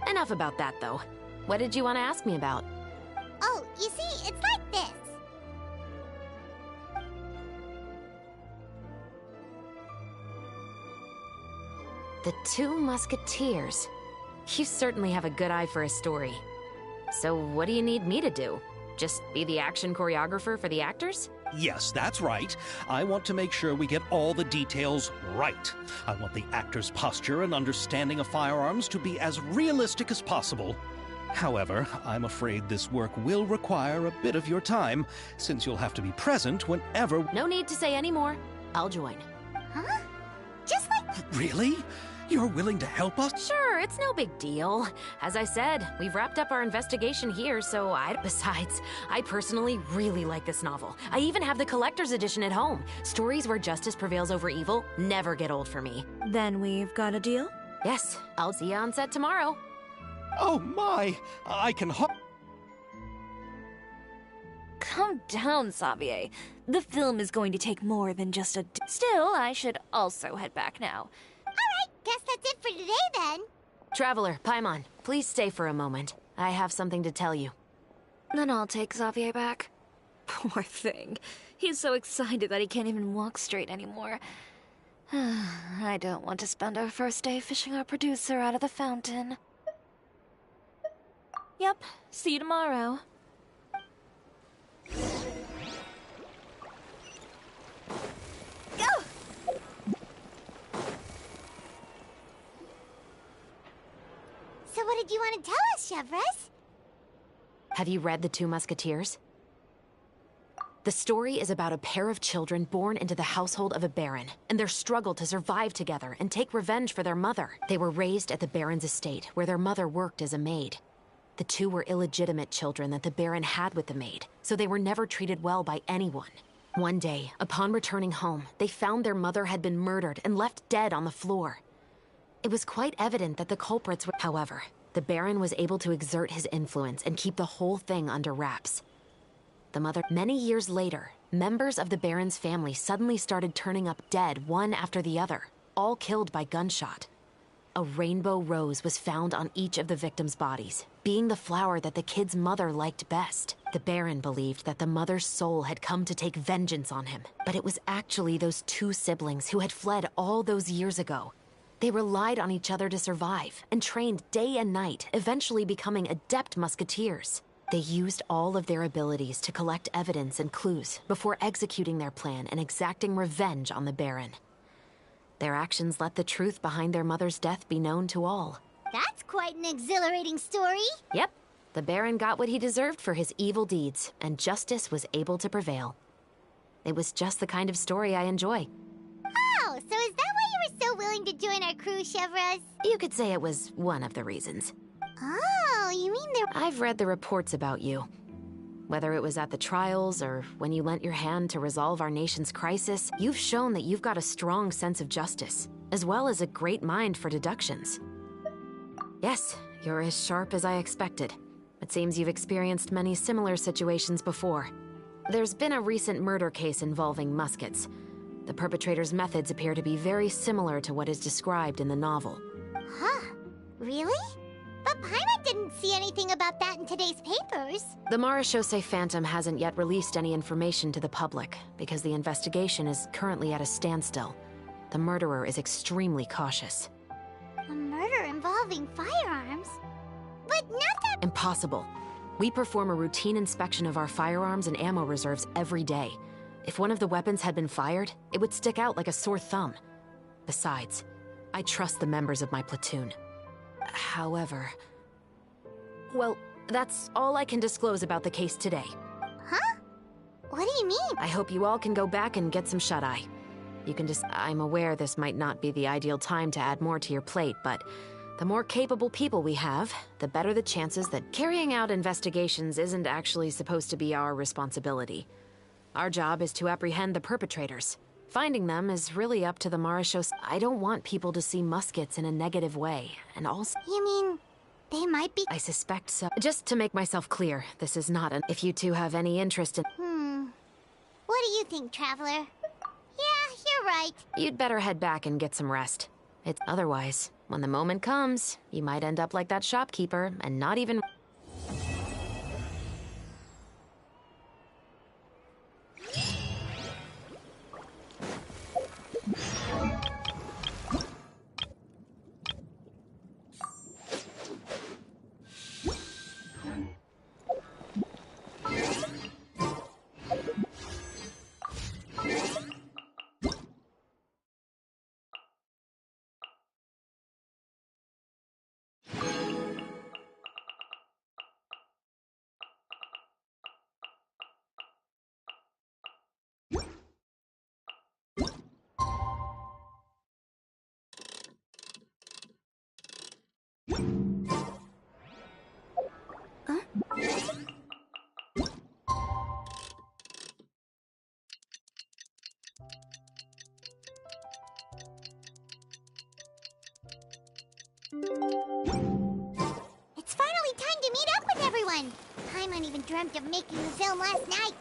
Speaker 10: Enough about that, though. What did you want to ask me about?
Speaker 5: Oh, you see, it's like this.
Speaker 10: The Two Musketeers. You certainly have a good eye for a story. So what do you need me to do? Just be the action choreographer for the actors?
Speaker 2: Yes, that's right. I want to make sure we get all the details right. I want the actor's posture and understanding of firearms to be as realistic as possible. However, I'm afraid this work will require a bit of your time, since you'll have to be present whenever...
Speaker 10: No need to say any more. I'll join.
Speaker 5: Huh? Just like...
Speaker 2: Really? You're willing to help us?
Speaker 10: Sure, it's no big deal. As I said, we've wrapped up our investigation here, so Besides, I personally really like this novel. I even have the collector's edition at home. Stories where justice prevails over evil never get old for me.
Speaker 1: Then we've got a deal?
Speaker 10: Yes, I'll see you on set tomorrow.
Speaker 2: Oh my! I can
Speaker 1: Calm down, Xavier. The film is going to take more than just a... Still, I should also head back now.
Speaker 5: Alright, guess that's it for today then.
Speaker 10: Traveler, Paimon, please stay for a moment. I have something to tell you.
Speaker 1: Then I'll take Xavier back. Poor thing. He's so excited that he can't even walk straight anymore. I don't want to spend our first day fishing our producer out of the fountain. Yep, see you tomorrow.
Speaker 5: Go! So what did you want to tell us, Shavras?
Speaker 10: Have you read The Two Musketeers? The story is about a pair of children born into the household of a baron, and their struggle to survive together and take revenge for their mother. They were raised at the baron's estate, where their mother worked as a maid. The two were illegitimate children that the baron had with the maid, so they were never treated well by anyone. One day, upon returning home, they found their mother had been murdered and left dead on the floor. It was quite evident that the culprits were... However, the baron was able to exert his influence and keep the whole thing under wraps. The mother... Many years later, members of the baron's family suddenly started turning up dead one after the other, all killed by gunshot. A rainbow rose was found on each of the victims' bodies, being the flower that the kid's mother liked best. The Baron believed that the mother's soul had come to take vengeance on him, but it was actually those two siblings who had fled all those years ago. They relied on each other to survive, and trained day and night, eventually becoming adept musketeers. They used all of their abilities to collect evidence and clues before executing their plan and exacting revenge on the Baron. Their actions let the truth behind their mother's death be known to all.
Speaker 5: That's quite an exhilarating story.
Speaker 10: Yep. The Baron got what he deserved for his evil deeds, and justice was able to prevail. It was just the kind of story I enjoy.
Speaker 5: Oh, so is that why you were so willing to join our crew, Shavras?
Speaker 10: You could say it was one of the reasons.
Speaker 5: Oh, you mean there...
Speaker 10: I've read the reports about you. Whether it was at the trials or when you lent your hand to resolve our nation's crisis, you've shown that you've got a strong sense of justice, as well as a great mind for deductions. Yes, you're as sharp as I expected. It seems you've experienced many similar situations before. There's been a recent murder case involving muskets. The perpetrator's methods appear to be very similar to what is described in the novel.
Speaker 5: Huh? Really? But Paimon didn't see anything about that in today's papers.
Speaker 10: The Marechaussee Phantom hasn't yet released any information to the public because the investigation is currently at a standstill. The murderer is extremely cautious.
Speaker 5: A murder involving firearms? But not that—
Speaker 10: Impossible. We perform a routine inspection of our firearms and ammo reserves every day. If one of the weapons had been fired, it would stick out like a sore thumb. Besides, I trust the members of my platoon. However... Well, that's all I can disclose about the case today.
Speaker 5: Huh? What do you mean?
Speaker 10: I hope you all can go back and get some shut-eye. You can I'm aware this might not be the ideal time to add more to your plate, but the more capable people we have, the better the chances that carrying out investigations isn't actually supposed to be our responsibility. Our job is to apprehend the perpetrators. Finding them is really up to the Marishos. I don't want people to see muskets in a negative way, and also—
Speaker 5: You mean they might be—
Speaker 10: I suspect so. Just to make myself clear, this is not an— If you two have any interest in—
Speaker 5: What do you think, Traveler? Yeah, you're right.
Speaker 10: You'd better head back and get some rest. It's otherwise, when the moment comes, you might end up like that shopkeeper and not even—
Speaker 5: It's finally time to meet up with everyone. Paimon even dreamt of making the film last night.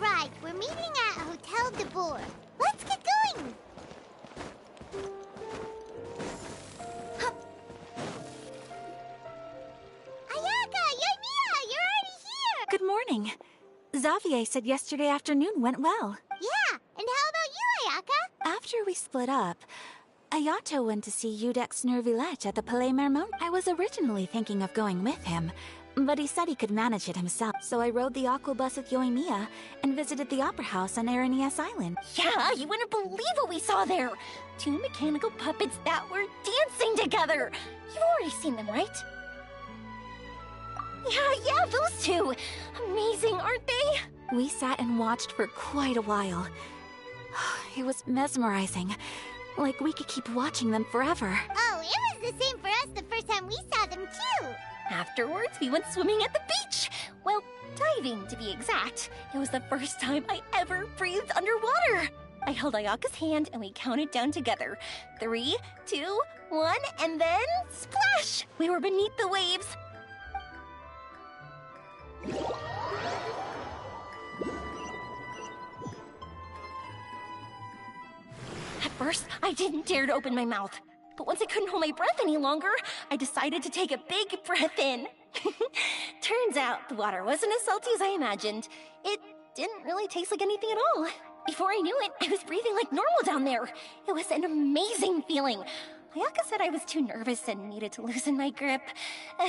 Speaker 5: Right, we're meeting at Hotel de Boer. Let's get going! Ayaka! Yoimiya! You're already here!
Speaker 4: Good morning. Xavier said yesterday afternoon went well.
Speaker 5: Yeah, and how about you, Ayaka?
Speaker 4: After we split up, Ayato went to see Udex Nervillette at the Palais Mermon. I was originally thinking of going with him, but he said he could manage it himself. So I rode the aquabus with Yoimiya and visited the opera house on Aranias Island.
Speaker 6: Yeah, you wouldn't believe what we saw there. 2 mechanical puppets that were dancing together. You've already seen them, right? Yeah, those two. Amazing, aren't they?
Speaker 4: We sat and watched for quite a while. It was mesmerizing. Like we could keep watching them forever.
Speaker 5: Oh, it was the same for us the first time we saw them too.
Speaker 6: Afterwards, we went swimming at the beach. Well, diving, to be exact. It was the first time I ever breathed underwater. I held Ayaka's hand and we counted down together. 3, 2, 1, and then splash! We were beneath the waves. At first, I didn't dare to open my mouth. But once I couldn't hold my breath any longer, I decided to take a big breath in. Turns out the water wasn't as salty as I imagined. It didn't really taste like anything at all. Before I knew it, I was breathing like normal down there. It was an amazing feeling. Ayaka said I was too nervous and needed to loosen my grip.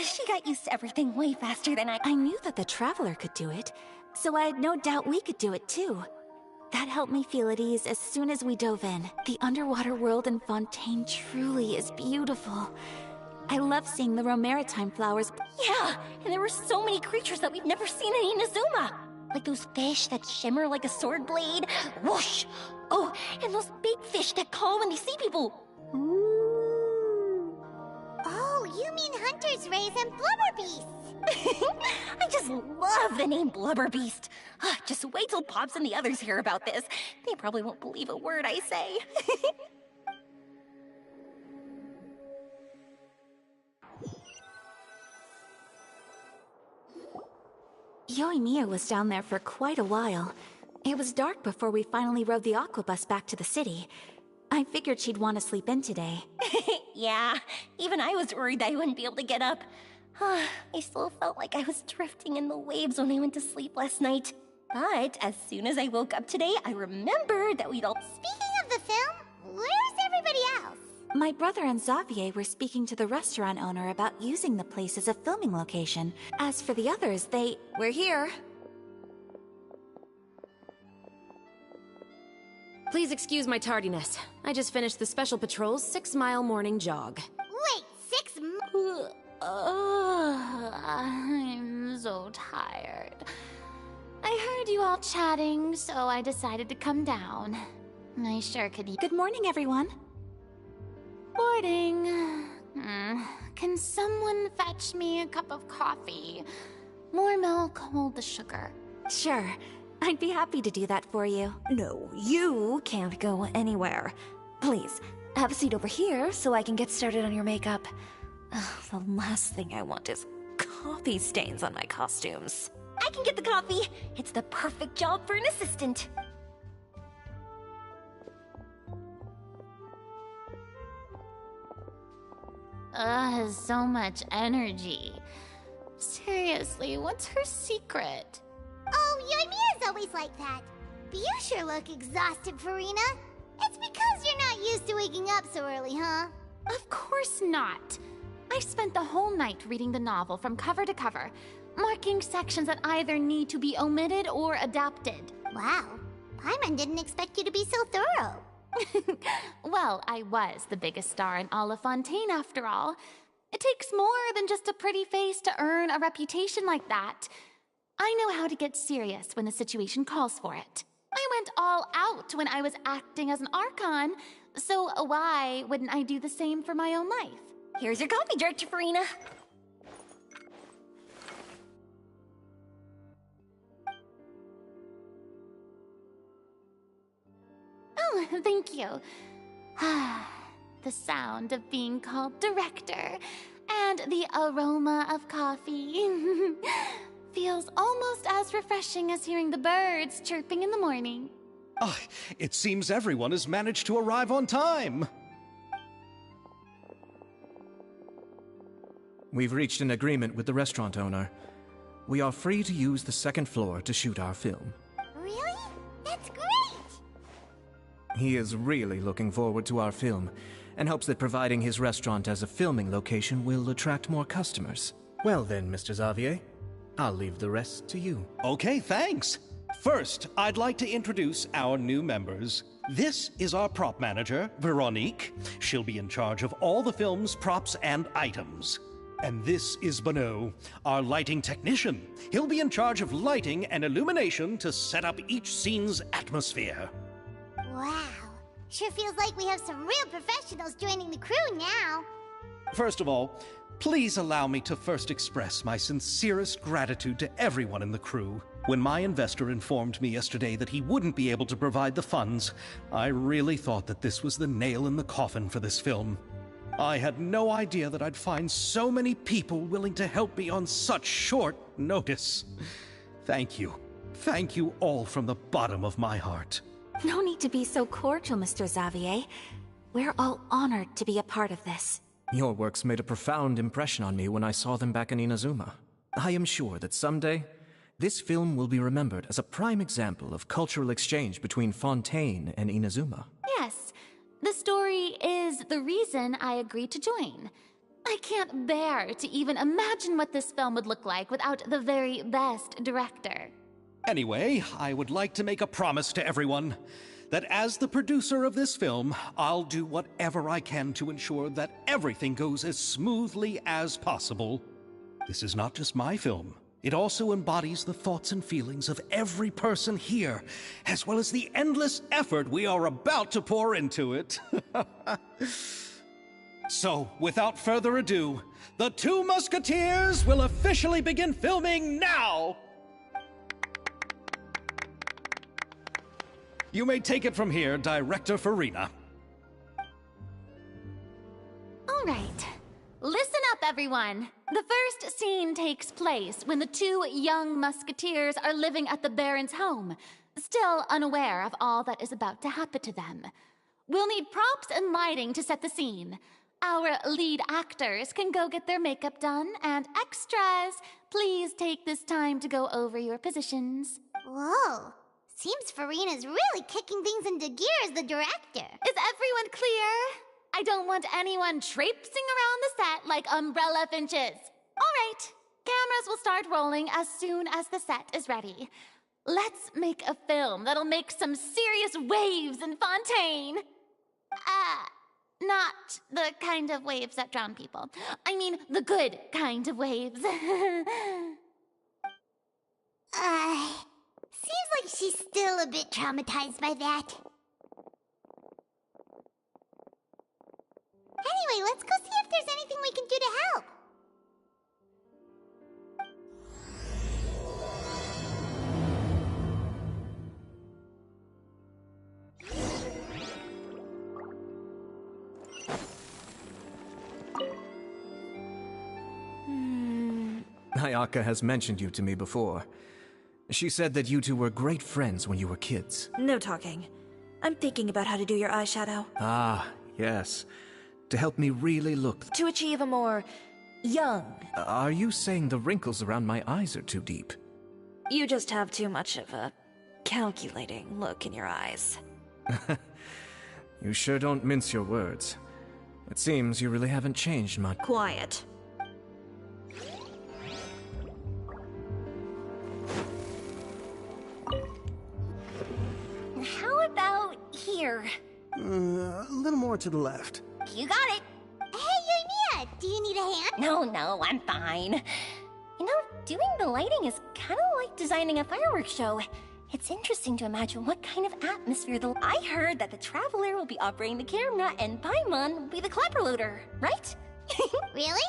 Speaker 6: She got used to everything way faster than
Speaker 4: I knew that the Traveler could do it, so I had no doubt we could do it too. That helped me feel at ease as soon as we dove in. The underwater world in Fontaine truly is beautiful. I love seeing the Romaritime flowers.
Speaker 6: Yeah, and there were so many creatures that we've never seen in Inazuma. Like those fish that shimmer like a sword blade. Whoosh! Oh, and those big fish that call when they see people.
Speaker 5: Ooh. Oh, you mean Hunter's Rays and Blubber Beasts.
Speaker 6: I just love the name Blubber Beast. Just wait till Pops and the others hear about this. They probably won't believe a word I say.
Speaker 4: Yoimiya was down there for quite a while. It was dark before we finally rode the aquabus back to the city. I figured she'd want to sleep in today.
Speaker 6: Yeah, even I was worried I wouldn't be able to get up. I still felt like I was drifting in the waves when I went to sleep last night. But as soon as I woke up today, I remembered that we'd all...
Speaker 5: Speaking of the film, where's everybody else?
Speaker 4: My brother and Xavier were speaking to the restaurant owner about using the place as a filming location. As for the others,
Speaker 1: We're here.
Speaker 10: Please excuse my tardiness. I just finished the Special Patrol's 6-mile morning jog.
Speaker 5: Wait, 6
Speaker 9: I'm so tired. I heard you all chatting, so I decided to come down. I sure could use...
Speaker 4: Good morning, everyone.
Speaker 9: Morning. Can someone fetch me a cup of coffee? More milk, hold the sugar.
Speaker 4: Sure. I'd be happy to do that for you.
Speaker 1: No, you can't go anywhere. Please, have a seat over here so I can get started on your makeup. The last thing I want is coffee stains on my costumes.
Speaker 6: I can get the coffee. It's the perfect job for an assistant.
Speaker 9: So much energy. Seriously, what's her secret?
Speaker 5: Oh, Yoimiya's always like that. But you sure look exhausted, Farina. It's because you're not used to waking up so early, huh?
Speaker 9: Of course not. I spent the whole night reading the novel from cover to cover, marking sections that either need to be omitted or adapted.
Speaker 5: Wow. Paimon didn't expect you to be so thorough.
Speaker 9: Well, I was the biggest star in all of Fontaine after all. It takes more than just a pretty face to earn a reputation like that. I know how to get serious when the situation calls for it. I went all out when I was acting as an Archon, so why wouldn't I do the same for my own life?
Speaker 6: Here's your coffee, Director Farina.
Speaker 9: Oh, thank you. The sound of being called director and the aroma of coffee feels almost as refreshing as hearing the birds chirping in the morning.
Speaker 2: Oh, it seems everyone has managed to arrive on time.
Speaker 3: We've reached an agreement with the restaurant owner. We are free to use the second floor to shoot our film.
Speaker 5: Really? That's great!
Speaker 3: He is really looking forward to our film, and hopes that providing his restaurant as a filming location will attract more customers. Well then, Mr. Xavier, I'll leave the rest to you.
Speaker 2: Okay, thanks. First, I'd like to introduce our new members. This is our prop manager, Veronique. She'll be in charge of all the film's props and items. And this is Bonneau, our lighting technician. He'll be in charge of lighting and illumination to set up each scene's atmosphere.
Speaker 5: Wow. Sure feels like we have some real professionals joining the crew now.
Speaker 2: First of all, please allow me to first express my sincerest gratitude to everyone in the crew. When my investor informed me yesterday that he wouldn't be able to provide the funds, I really thought that this was the nail in the coffin for this film. I had no idea that I'd find so many people willing to help me on such short notice. Thank you. Thank you all from the bottom of my heart.
Speaker 4: No need to be so cordial, Mr. Xavier. We're all honored to be a part of this.
Speaker 3: Your works made a profound impression on me when I saw them back in Inazuma. I am sure that someday, this film will be remembered as a prime example of cultural exchange between Fontaine and Inazuma.
Speaker 9: Yes, the story is the reason I agreed to join. I can't bear to even imagine what this film would look like without the very best director.
Speaker 2: Anyway, I would like to make a promise to everyone that as the producer of this film, I'll do whatever I can to ensure that everything goes as smoothly as possible. This is not just my film. It also embodies the thoughts and feelings of every person here, as well as the endless effort we are about to pour into it. So, without further ado, the Two Musketeers will officially begin filming now! You may take it from here, Director Farina.
Speaker 9: All right. Listen up, everyone. The first scene takes place when the two young musketeers are living at the Baron's home, still unaware of all that is about to happen to them. We'll need props and lighting to set the scene. Our lead actors can go get their makeup done, and extras, please take this time to go over your positions.
Speaker 5: Whoa. Seems Farina's really kicking things into gear as the director.
Speaker 9: Is everyone clear? I don't want anyone traipsing around the set like umbrella finches. All right, cameras will start rolling as soon as the set is ready. Let's make a film that'll make some serious waves in Fontaine. Not the kind of waves that drown people. I mean, the good kind of waves.
Speaker 5: Seems like she's still a bit traumatized by that. Anyway, let's go see if there's anything we can do to help.
Speaker 3: Ayaka has mentioned you to me before. She said that you two were great friends when you were kids.
Speaker 1: No talking. I'm thinking about how to do your eyeshadow.
Speaker 3: Ah, yes. To help me really look...
Speaker 1: To achieve a more... young.
Speaker 3: Are you saying the wrinkles around my eyes are too deep?
Speaker 1: You just have too much of a... calculating look in your eyes.
Speaker 3: You sure don't mince your words. It seems you really haven't changed much.
Speaker 1: Quiet.
Speaker 6: How about here?
Speaker 12: A little more to the left.
Speaker 6: You got it.
Speaker 5: Hey, Yoimiya, do you need a hand?
Speaker 6: No, I'm fine. You know, doing the lighting is kind of like designing a fireworks show. It's interesting to imagine what kind of atmosphere I heard that the Traveler will be operating the camera and Paimon will be the clapper loader, right?
Speaker 5: Really?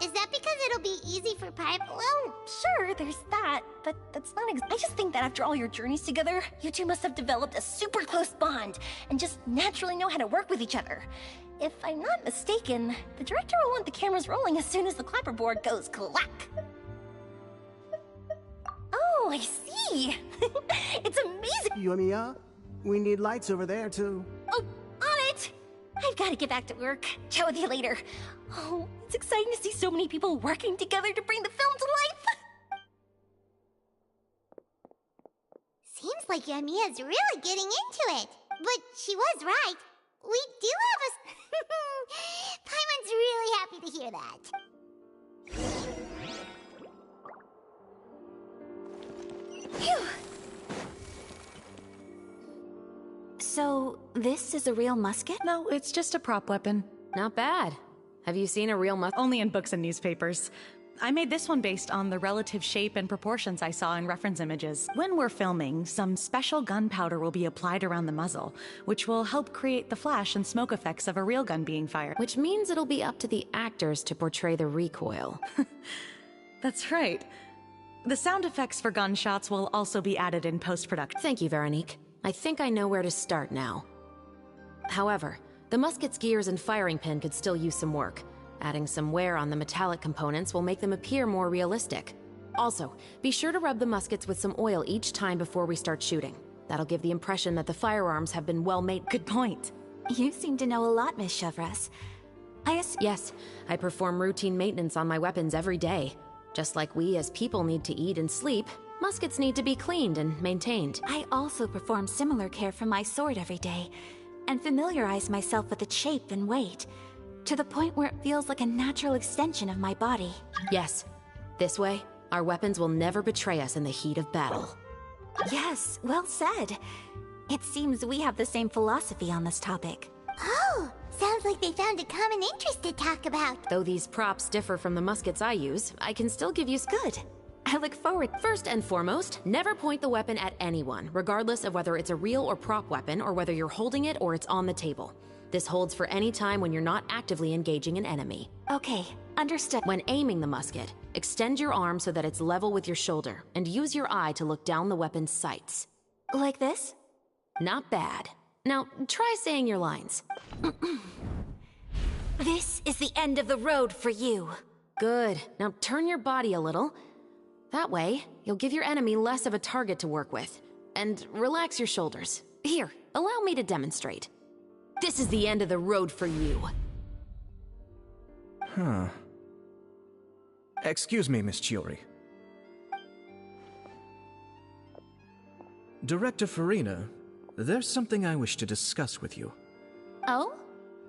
Speaker 5: Is that because it'll be easy for Pipe?
Speaker 6: Well, sure, there's that, but that's not I just think that after all your journeys together, you two must have developed a super close bond and just naturally know how to work with each other. If I'm not mistaken, the director will want the cameras rolling as soon as the clapperboard goes clack. Oh, I see. It's amazing.
Speaker 12: Yoimiya, we need lights over there, too.
Speaker 6: Oh, on it! I've got to get back to work. Chat with you later. Oh, it's exciting to see so many people working together to bring the film to life.
Speaker 5: Seems like Yoimiya's really getting into it. But she was right. We do have a... Paimon's really happy to hear that.
Speaker 4: Phew. So, this is a real musket?
Speaker 13: No, it's just a prop weapon.
Speaker 10: Not bad. Have you seen a real musket?
Speaker 13: Only in books and newspapers. I made this one based on the relative shape and proportions I saw in reference images. When we're filming, some special gunpowder will be applied around the muzzle, which will help create the flash and smoke effects of a real gun being fired.
Speaker 10: Which means it'll be up to the actors to portray the recoil.
Speaker 13: That's right. The sound effects for gunshots will also be added in post-production.
Speaker 10: Thank you, Veronique. I think I know where to start now. However, the musket's gears and firing pin could still use some work. Adding some wear on the metallic components will make them appear more realistic. Also, be sure to rub the muskets with some oil each time before we start shooting. That'll give the impression that the firearms have been well made.
Speaker 13: Good point.
Speaker 4: You seem to know a lot, Miss Chevres.
Speaker 10: Yes, I perform routine maintenance on my weapons every day. Just like we as people need to eat and sleep, muskets need to be cleaned and maintained.
Speaker 4: I also perform similar care for my sword every day, and familiarize myself with its shape and weight, to the point where it feels like a natural extension of my body.
Speaker 10: Yes. This way, our weapons will never betray us in the heat of battle.
Speaker 4: Yes, well said. It seems we have the same philosophy on this topic.
Speaker 5: Oh, sounds like they found a common interest to talk about.
Speaker 10: Though these props differ from the muskets I use, I can still give you...
Speaker 4: Good. I look forward.
Speaker 10: First and foremost, never point the weapon at anyone, regardless of whether it's a real or prop weapon, or whether you're holding it or it's on the table. This holds for any time when you're not actively engaging an enemy.
Speaker 4: Okay, understood.
Speaker 10: When aiming the musket, extend your arm so that it's level with your shoulder, and use your eye to look down the weapon's sights.
Speaker 4: Like this?
Speaker 10: Not bad. Now, try saying your lines.
Speaker 4: This is the end of the road for you.
Speaker 10: Good. Now turn your body a little. That way, you'll give your enemy less of a target to work with. And relax your shoulders. Here, allow me to demonstrate. This is the end of the road for you.
Speaker 3: Huh. Excuse me, Miss Chiori. Director Farina, there's something I wish to discuss with you.
Speaker 9: Oh?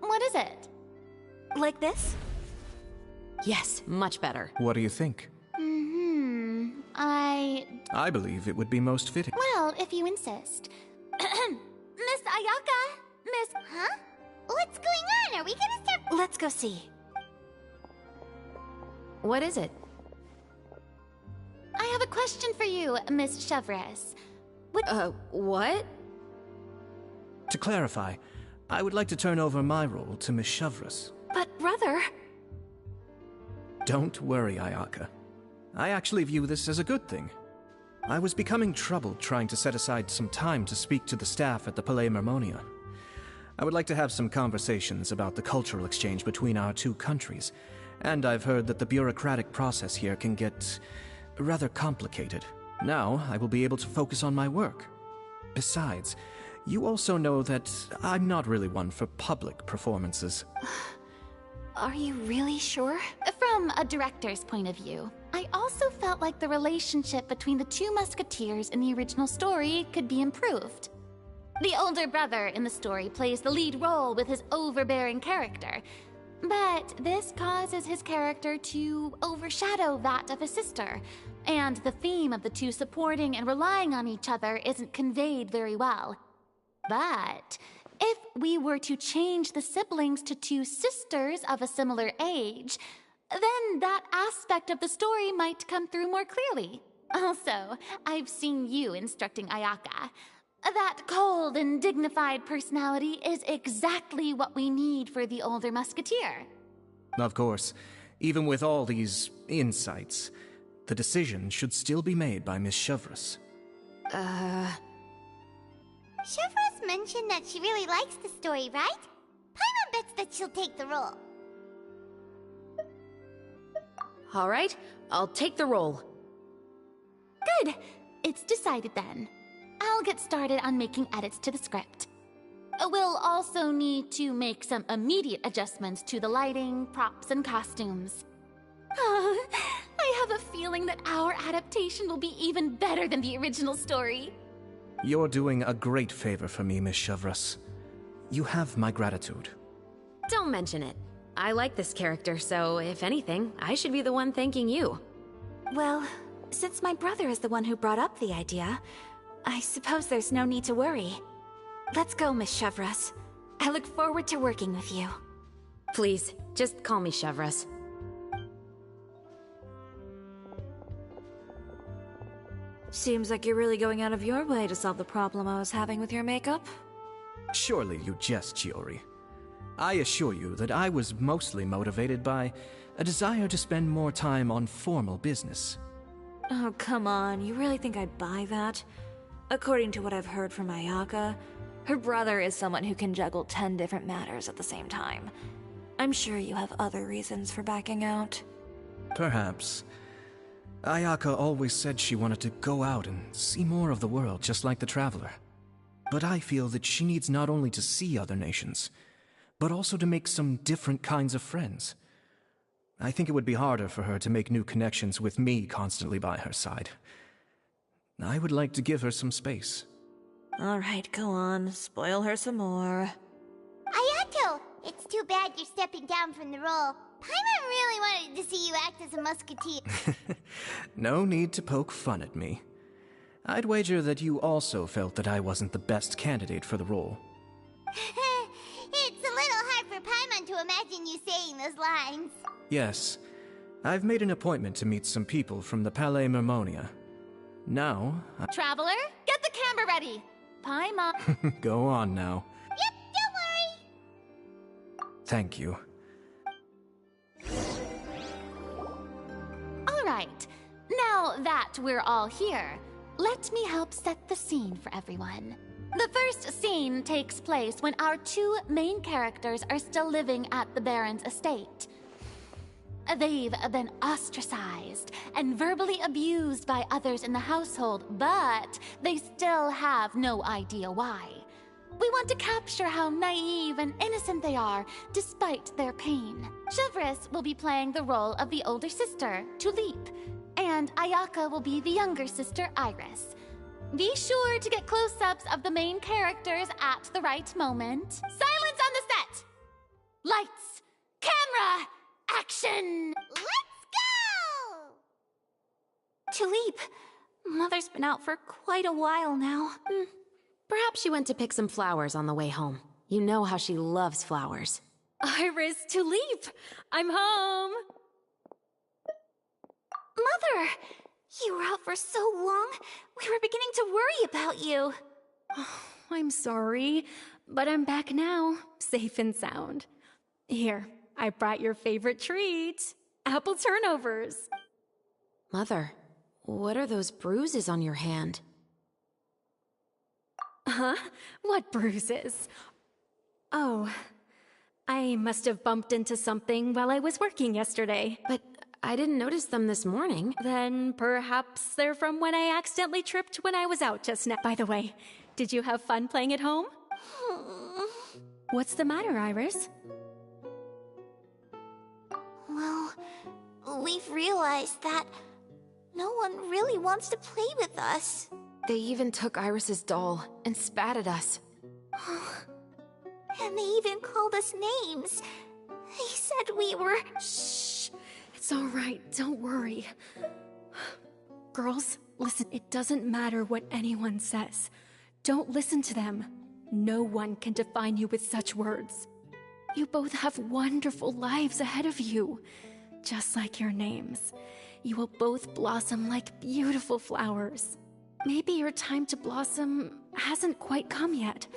Speaker 9: What is it?
Speaker 4: Like this?
Speaker 10: Yes, much better.
Speaker 3: What do you think?
Speaker 9: I
Speaker 3: believe it would be most fitting.
Speaker 9: Well, if you insist. Miss Ayaka! Miss...
Speaker 5: Huh? What's going on? Are we gonna start...
Speaker 4: Let's go see.
Speaker 10: What is it?
Speaker 9: I have a question for you, Miss Chevres.
Speaker 10: What?
Speaker 3: To clarify, I would like to turn over my role to Miss Chevres.
Speaker 4: But, brother...
Speaker 3: Don't worry, Ayaka. I actually view this as a good thing. I was becoming troubled trying to set aside some time to speak to the staff at the Palais Mermonia. I would like to have some conversations about the cultural exchange between our two countries, and I've heard that the bureaucratic process here can get rather complicated. Now, I will be able to focus on my work. Besides, you also know that I'm not really one for public performances.
Speaker 4: Are you really sure?
Speaker 9: From a director's point of view, I also felt like the relationship between the two musketeers in the original story could be improved. The older brother in the story plays the lead role with his overbearing character, but this causes his character to overshadow that of his sister, and the theme of the two supporting and relying on each other isn't conveyed very well. But if we were to change the siblings to two sisters of a similar age, then that aspect of the story might come through more clearly. Also, I've seen you instructing Ayaka. That cold and dignified personality is exactly what we need for the older musketeer.
Speaker 3: Of course, even with all these insights, the decision should still be made by Miss Chevres.
Speaker 5: Chevres mentioned that she really likes the story, right? Paimon bets that she'll take the role.
Speaker 10: All right, I'll take the role.
Speaker 9: Good. It's decided then. I'll get started on making edits to the script. We'll also need to make some immediate adjustments to the lighting, props, and costumes. Oh, I have a feeling that our adaptation will be even better than the original story.
Speaker 3: You're doing a great favor for me, Miss Chevres. You have my gratitude.
Speaker 10: Don't mention it. I like this character, so if anything, I should be the one thanking you.
Speaker 4: Well, since my brother is the one who brought up the idea, I suppose there's no need to worry. Let's go, Miss Chevres. I look forward to working with you.
Speaker 10: Please, just call me Chevres.
Speaker 1: Seems like you're really going out of your way to solve the problem I was having with your makeup.
Speaker 3: Surely you jest, Chiori. I assure you that I was mostly motivated by a desire to spend more time on formal business.
Speaker 1: Oh, come on. You really think I'd buy that? According to what I've heard from Ayaka, her brother is someone who can juggle 10 different matters at the same time. I'm sure you have other reasons for backing out.
Speaker 3: Perhaps. Ayaka always said she wanted to go out and see more of the world, just like the Traveler. But I feel that she needs not only to see other nations, but also to make some different kinds of friends. I think it would be harder for her to make new connections with me constantly by her side. I would like to give her some space.
Speaker 1: Alright, go on. Spoil her some more.
Speaker 5: Ayato! It's too bad you're stepping down from the role. Paimon really wanted to see you act as a musketeer.
Speaker 3: No need to poke fun at me. I'd wager that you also felt that I wasn't the best candidate for the role.
Speaker 5: It's a little hard for Paimon to imagine you saying those lines.
Speaker 3: Yes. I've made an appointment to meet some people from the Palais Mermonia. Now,
Speaker 9: Traveler, get the camera ready! Paimon.
Speaker 3: Go on now.
Speaker 5: Yep, don't worry.
Speaker 3: Thank you.
Speaker 9: Alright, now that we're all here, let me help set the scene for everyone. The first scene takes place when our two main characters are still living at the Baron's estate. They've been ostracized and verbally abused by others in the household, but they still have no idea why. We want to capture how naive and innocent they are, despite their pain. Chevres will be playing the role of the older sister, Tulip, and Ayaka will be the younger sister, Iris. Be sure to get close-ups of the main characters at the right moment. Silence on the set! Lights, camera, action!
Speaker 5: Let's go!
Speaker 4: Tulip, Mother's been out for quite a while now.
Speaker 10: Perhaps she went to pick some flowers on the way home. You know how she loves flowers.
Speaker 1: Iris, Tulip! I'm home!
Speaker 4: Mother! You were out for so long, we were beginning to worry about you.
Speaker 1: I'm sorry, but I'm back now, safe and sound. Here, I brought your favorite treat. Apple turnovers.
Speaker 10: Mother, what are those bruises on your hand?
Speaker 1: Huh? What bruises? Oh, I must have bumped into something while I was working yesterday.
Speaker 10: But I didn't notice them this morning.
Speaker 1: Then perhaps they're from when I accidentally tripped when I was out just now. By the way, did you have fun playing at home? What's the matter, Iris?
Speaker 4: Well, we've realized that no one really wants to play with us.
Speaker 10: They even took Iris's doll and spat at us.
Speaker 4: And they even called us names. They said we were...
Speaker 1: Shh! It's all right, don't worry. Girls, listen, it doesn't matter what anyone says. Don't listen to them. No one can define you with such words. You both have wonderful lives ahead of you. Just like your names. You will both blossom like beautiful flowers. Maybe your time to blossom hasn't quite come yet,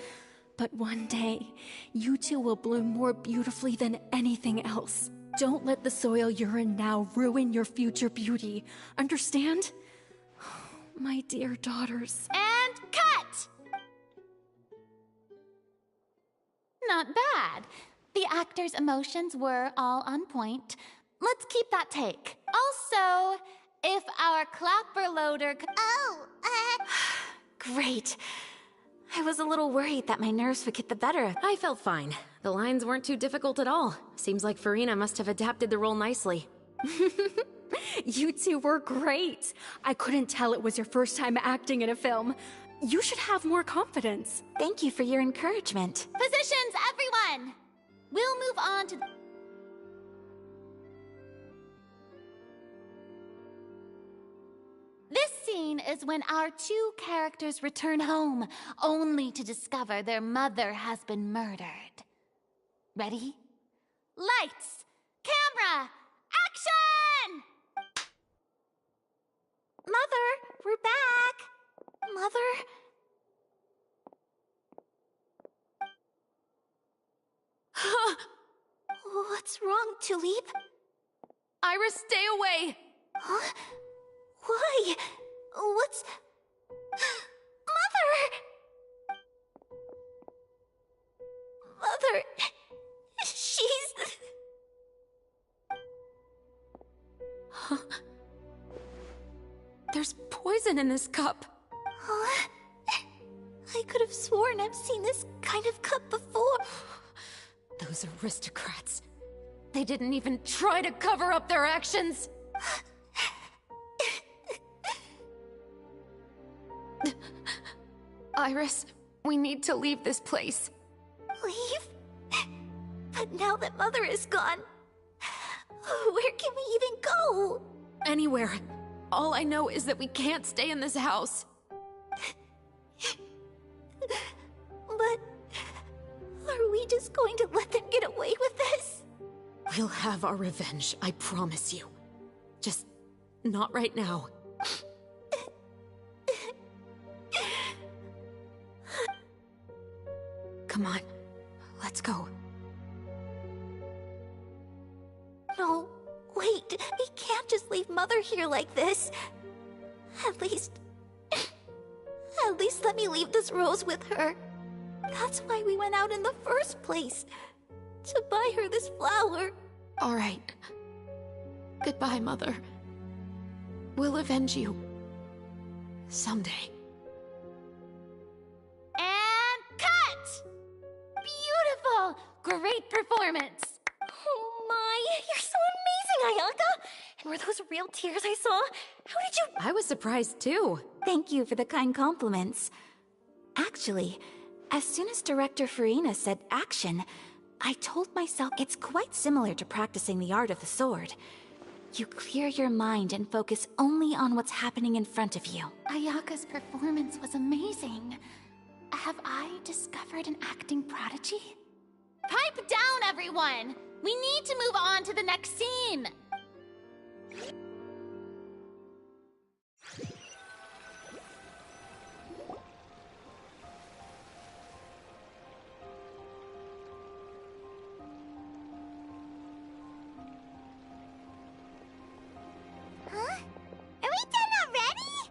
Speaker 1: but one day, you two will bloom more beautifully than anything else. Don't let the soil you're in now ruin your future beauty. Understand? My dear daughters.
Speaker 9: And cut! Not bad. The actors' emotions were all on point. Let's keep that take. Also, if our clapper loader
Speaker 4: Great. I was a little worried that my nerves would get the better of...
Speaker 10: I felt fine. The lines weren't too difficult at all. Seems like Farina must have adapted the role nicely.
Speaker 1: You two were great. I couldn't tell it was your first time acting in a film. You should have more confidence.
Speaker 4: Thank you for your encouragement.
Speaker 9: Positions, everyone! We'll move on to... This scene is when our two characters return home, only to discover their mother has been murdered. Ready? Lights! Camera! Action!
Speaker 4: Mother, we're back! Mother? What's wrong, Tulip?
Speaker 10: Iris, stay away!
Speaker 4: Huh? Why? What's... Mother! Mother... She's...
Speaker 10: Huh? There's poison in this cup.
Speaker 4: Huh? I could have sworn I've seen this kind of cup before.
Speaker 10: Those aristocrats. They didn't even try to cover up their actions. Iris, we need to leave this place.
Speaker 4: Leave? But now that Mother is gone, where can we even go?
Speaker 10: Anywhere. All I know is that we can't stay in this house.
Speaker 4: But are we just going to let them get away with this?
Speaker 10: We'll have our revenge, I promise you. Just not right now. Come on, let's go.
Speaker 4: No, wait, we can't just leave Mother here like this. At At least let me leave this rose with her. That's why we went out in the first place. To buy her this flower.
Speaker 14: All right. Goodbye, Mother. We'll avenge you. Someday.
Speaker 9: And cut! Beautiful! Great performance!
Speaker 6: Oh my, you're so amazing, Ayaka! And were those real tears I saw? How did you—
Speaker 10: I was surprised too.
Speaker 4: Thank you for the kind compliments. Actually, as soon as Director Farina said action, I told myself it's quite similar to practicing the art of the sword. You clear your mind and focus only on what's happening in front of you.
Speaker 9: Ayaka's performance was amazing. Have I discovered an acting prodigy? Pipe down, everyone! We need to move on to the next scene!
Speaker 5: Huh? Are we done already?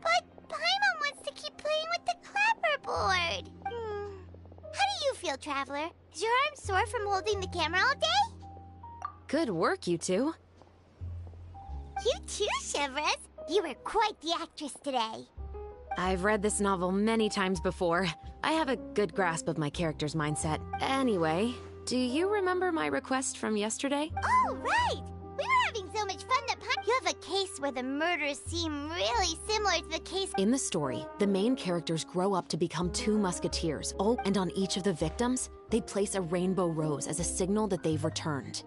Speaker 5: But Paimon wants to keep playing with the clapperboard. How do you feel, Traveler? Is your arm sore from holding the camera all day?
Speaker 10: Good work, you two.
Speaker 5: You too, Shivers. You were quite the actress today.
Speaker 10: I've read this novel many times before. I have a good grasp of my character's mindset. Anyway, do you remember my request from yesterday?
Speaker 5: Oh, right! We were having so much fun that you have a case where the murders seem really similar to the case—
Speaker 10: In the story, the main characters grow up to become two musketeers. Oh, and on each of the victims, they place a rainbow rose as a signal that they've returned.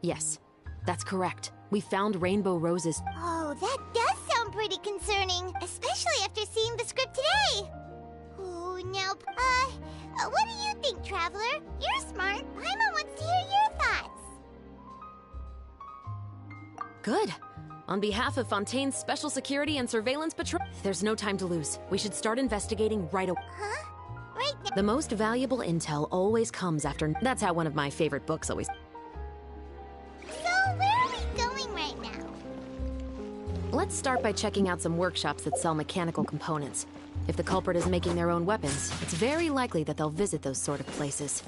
Speaker 10: Yes, that's correct. We found rainbow roses.
Speaker 5: Oh, that does sound pretty concerning, especially after seeing the script today. Oh, now, what do you think, Traveler? You're smart. Paimon wants to hear your thoughts.
Speaker 10: Good. On behalf of Fontaine's Special Security and Surveillance Patrol, there's no time to lose. We should start investigating right away.
Speaker 5: Huh? Right now?
Speaker 10: The most valuable intel always comes after— That's how one of my favorite books always—
Speaker 5: So, where are we going right now?
Speaker 10: Let's start by checking out some workshops that sell mechanical components. If the culprit is making their own weapons, it's very likely that they'll visit those sort of places.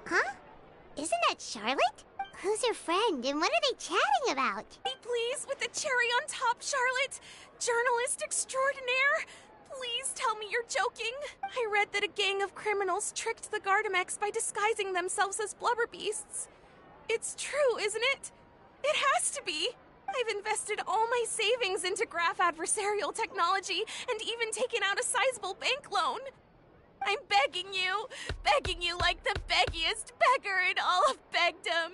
Speaker 5: Huh? Isn't that Charlotte? Who's her friend, and what are they chatting about?
Speaker 15: Please, with the cherry on top, Charlotte! Journalist extraordinaire! Please tell me you're joking! I read that a gang of criminals tricked the Gardamex by disguising themselves as blubber beasts. It's true, isn't it? It has to be! I've invested all my savings into graph adversarial technology and even taken out a sizable bank loan. I'm begging you like the beggiest beggar in all of begdom.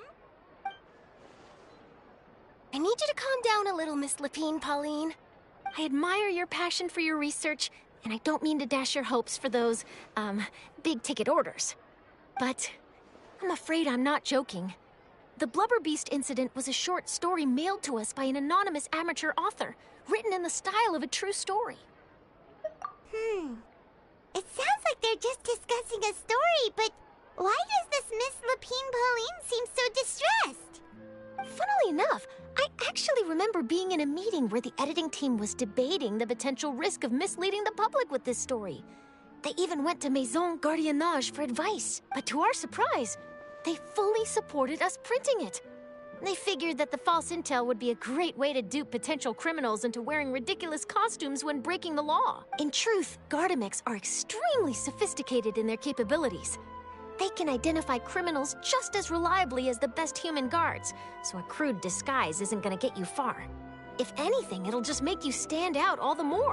Speaker 6: I need you to calm down a little, Miss Lapine, Pauline. I admire your passion for your research, and I don't mean to dash your hopes for those, big-ticket orders. But I'm afraid I'm not joking. The Blubber Beast incident was a short story mailed to us by an anonymous amateur author, written in the style of a true story.
Speaker 5: It sounds like they're just discussing a story, but why does this Miss Lapine Pauline seem so distressed?
Speaker 6: Funnily enough, I actually remember being in a meeting where the editing team was debating the potential risk of misleading the public with this story. They even went to Maison Gardiennage for advice. But to our surprise, they fully supported us printing it. They figured that the false intel would be a great way to dupe potential criminals into wearing ridiculous costumes when breaking the law. In truth, Gardamex are extremely sophisticated in their capabilities. They can identify criminals just as reliably as the best human guards, so a crude disguise isn't gonna get you far. If anything, it'll just make you stand out all the more.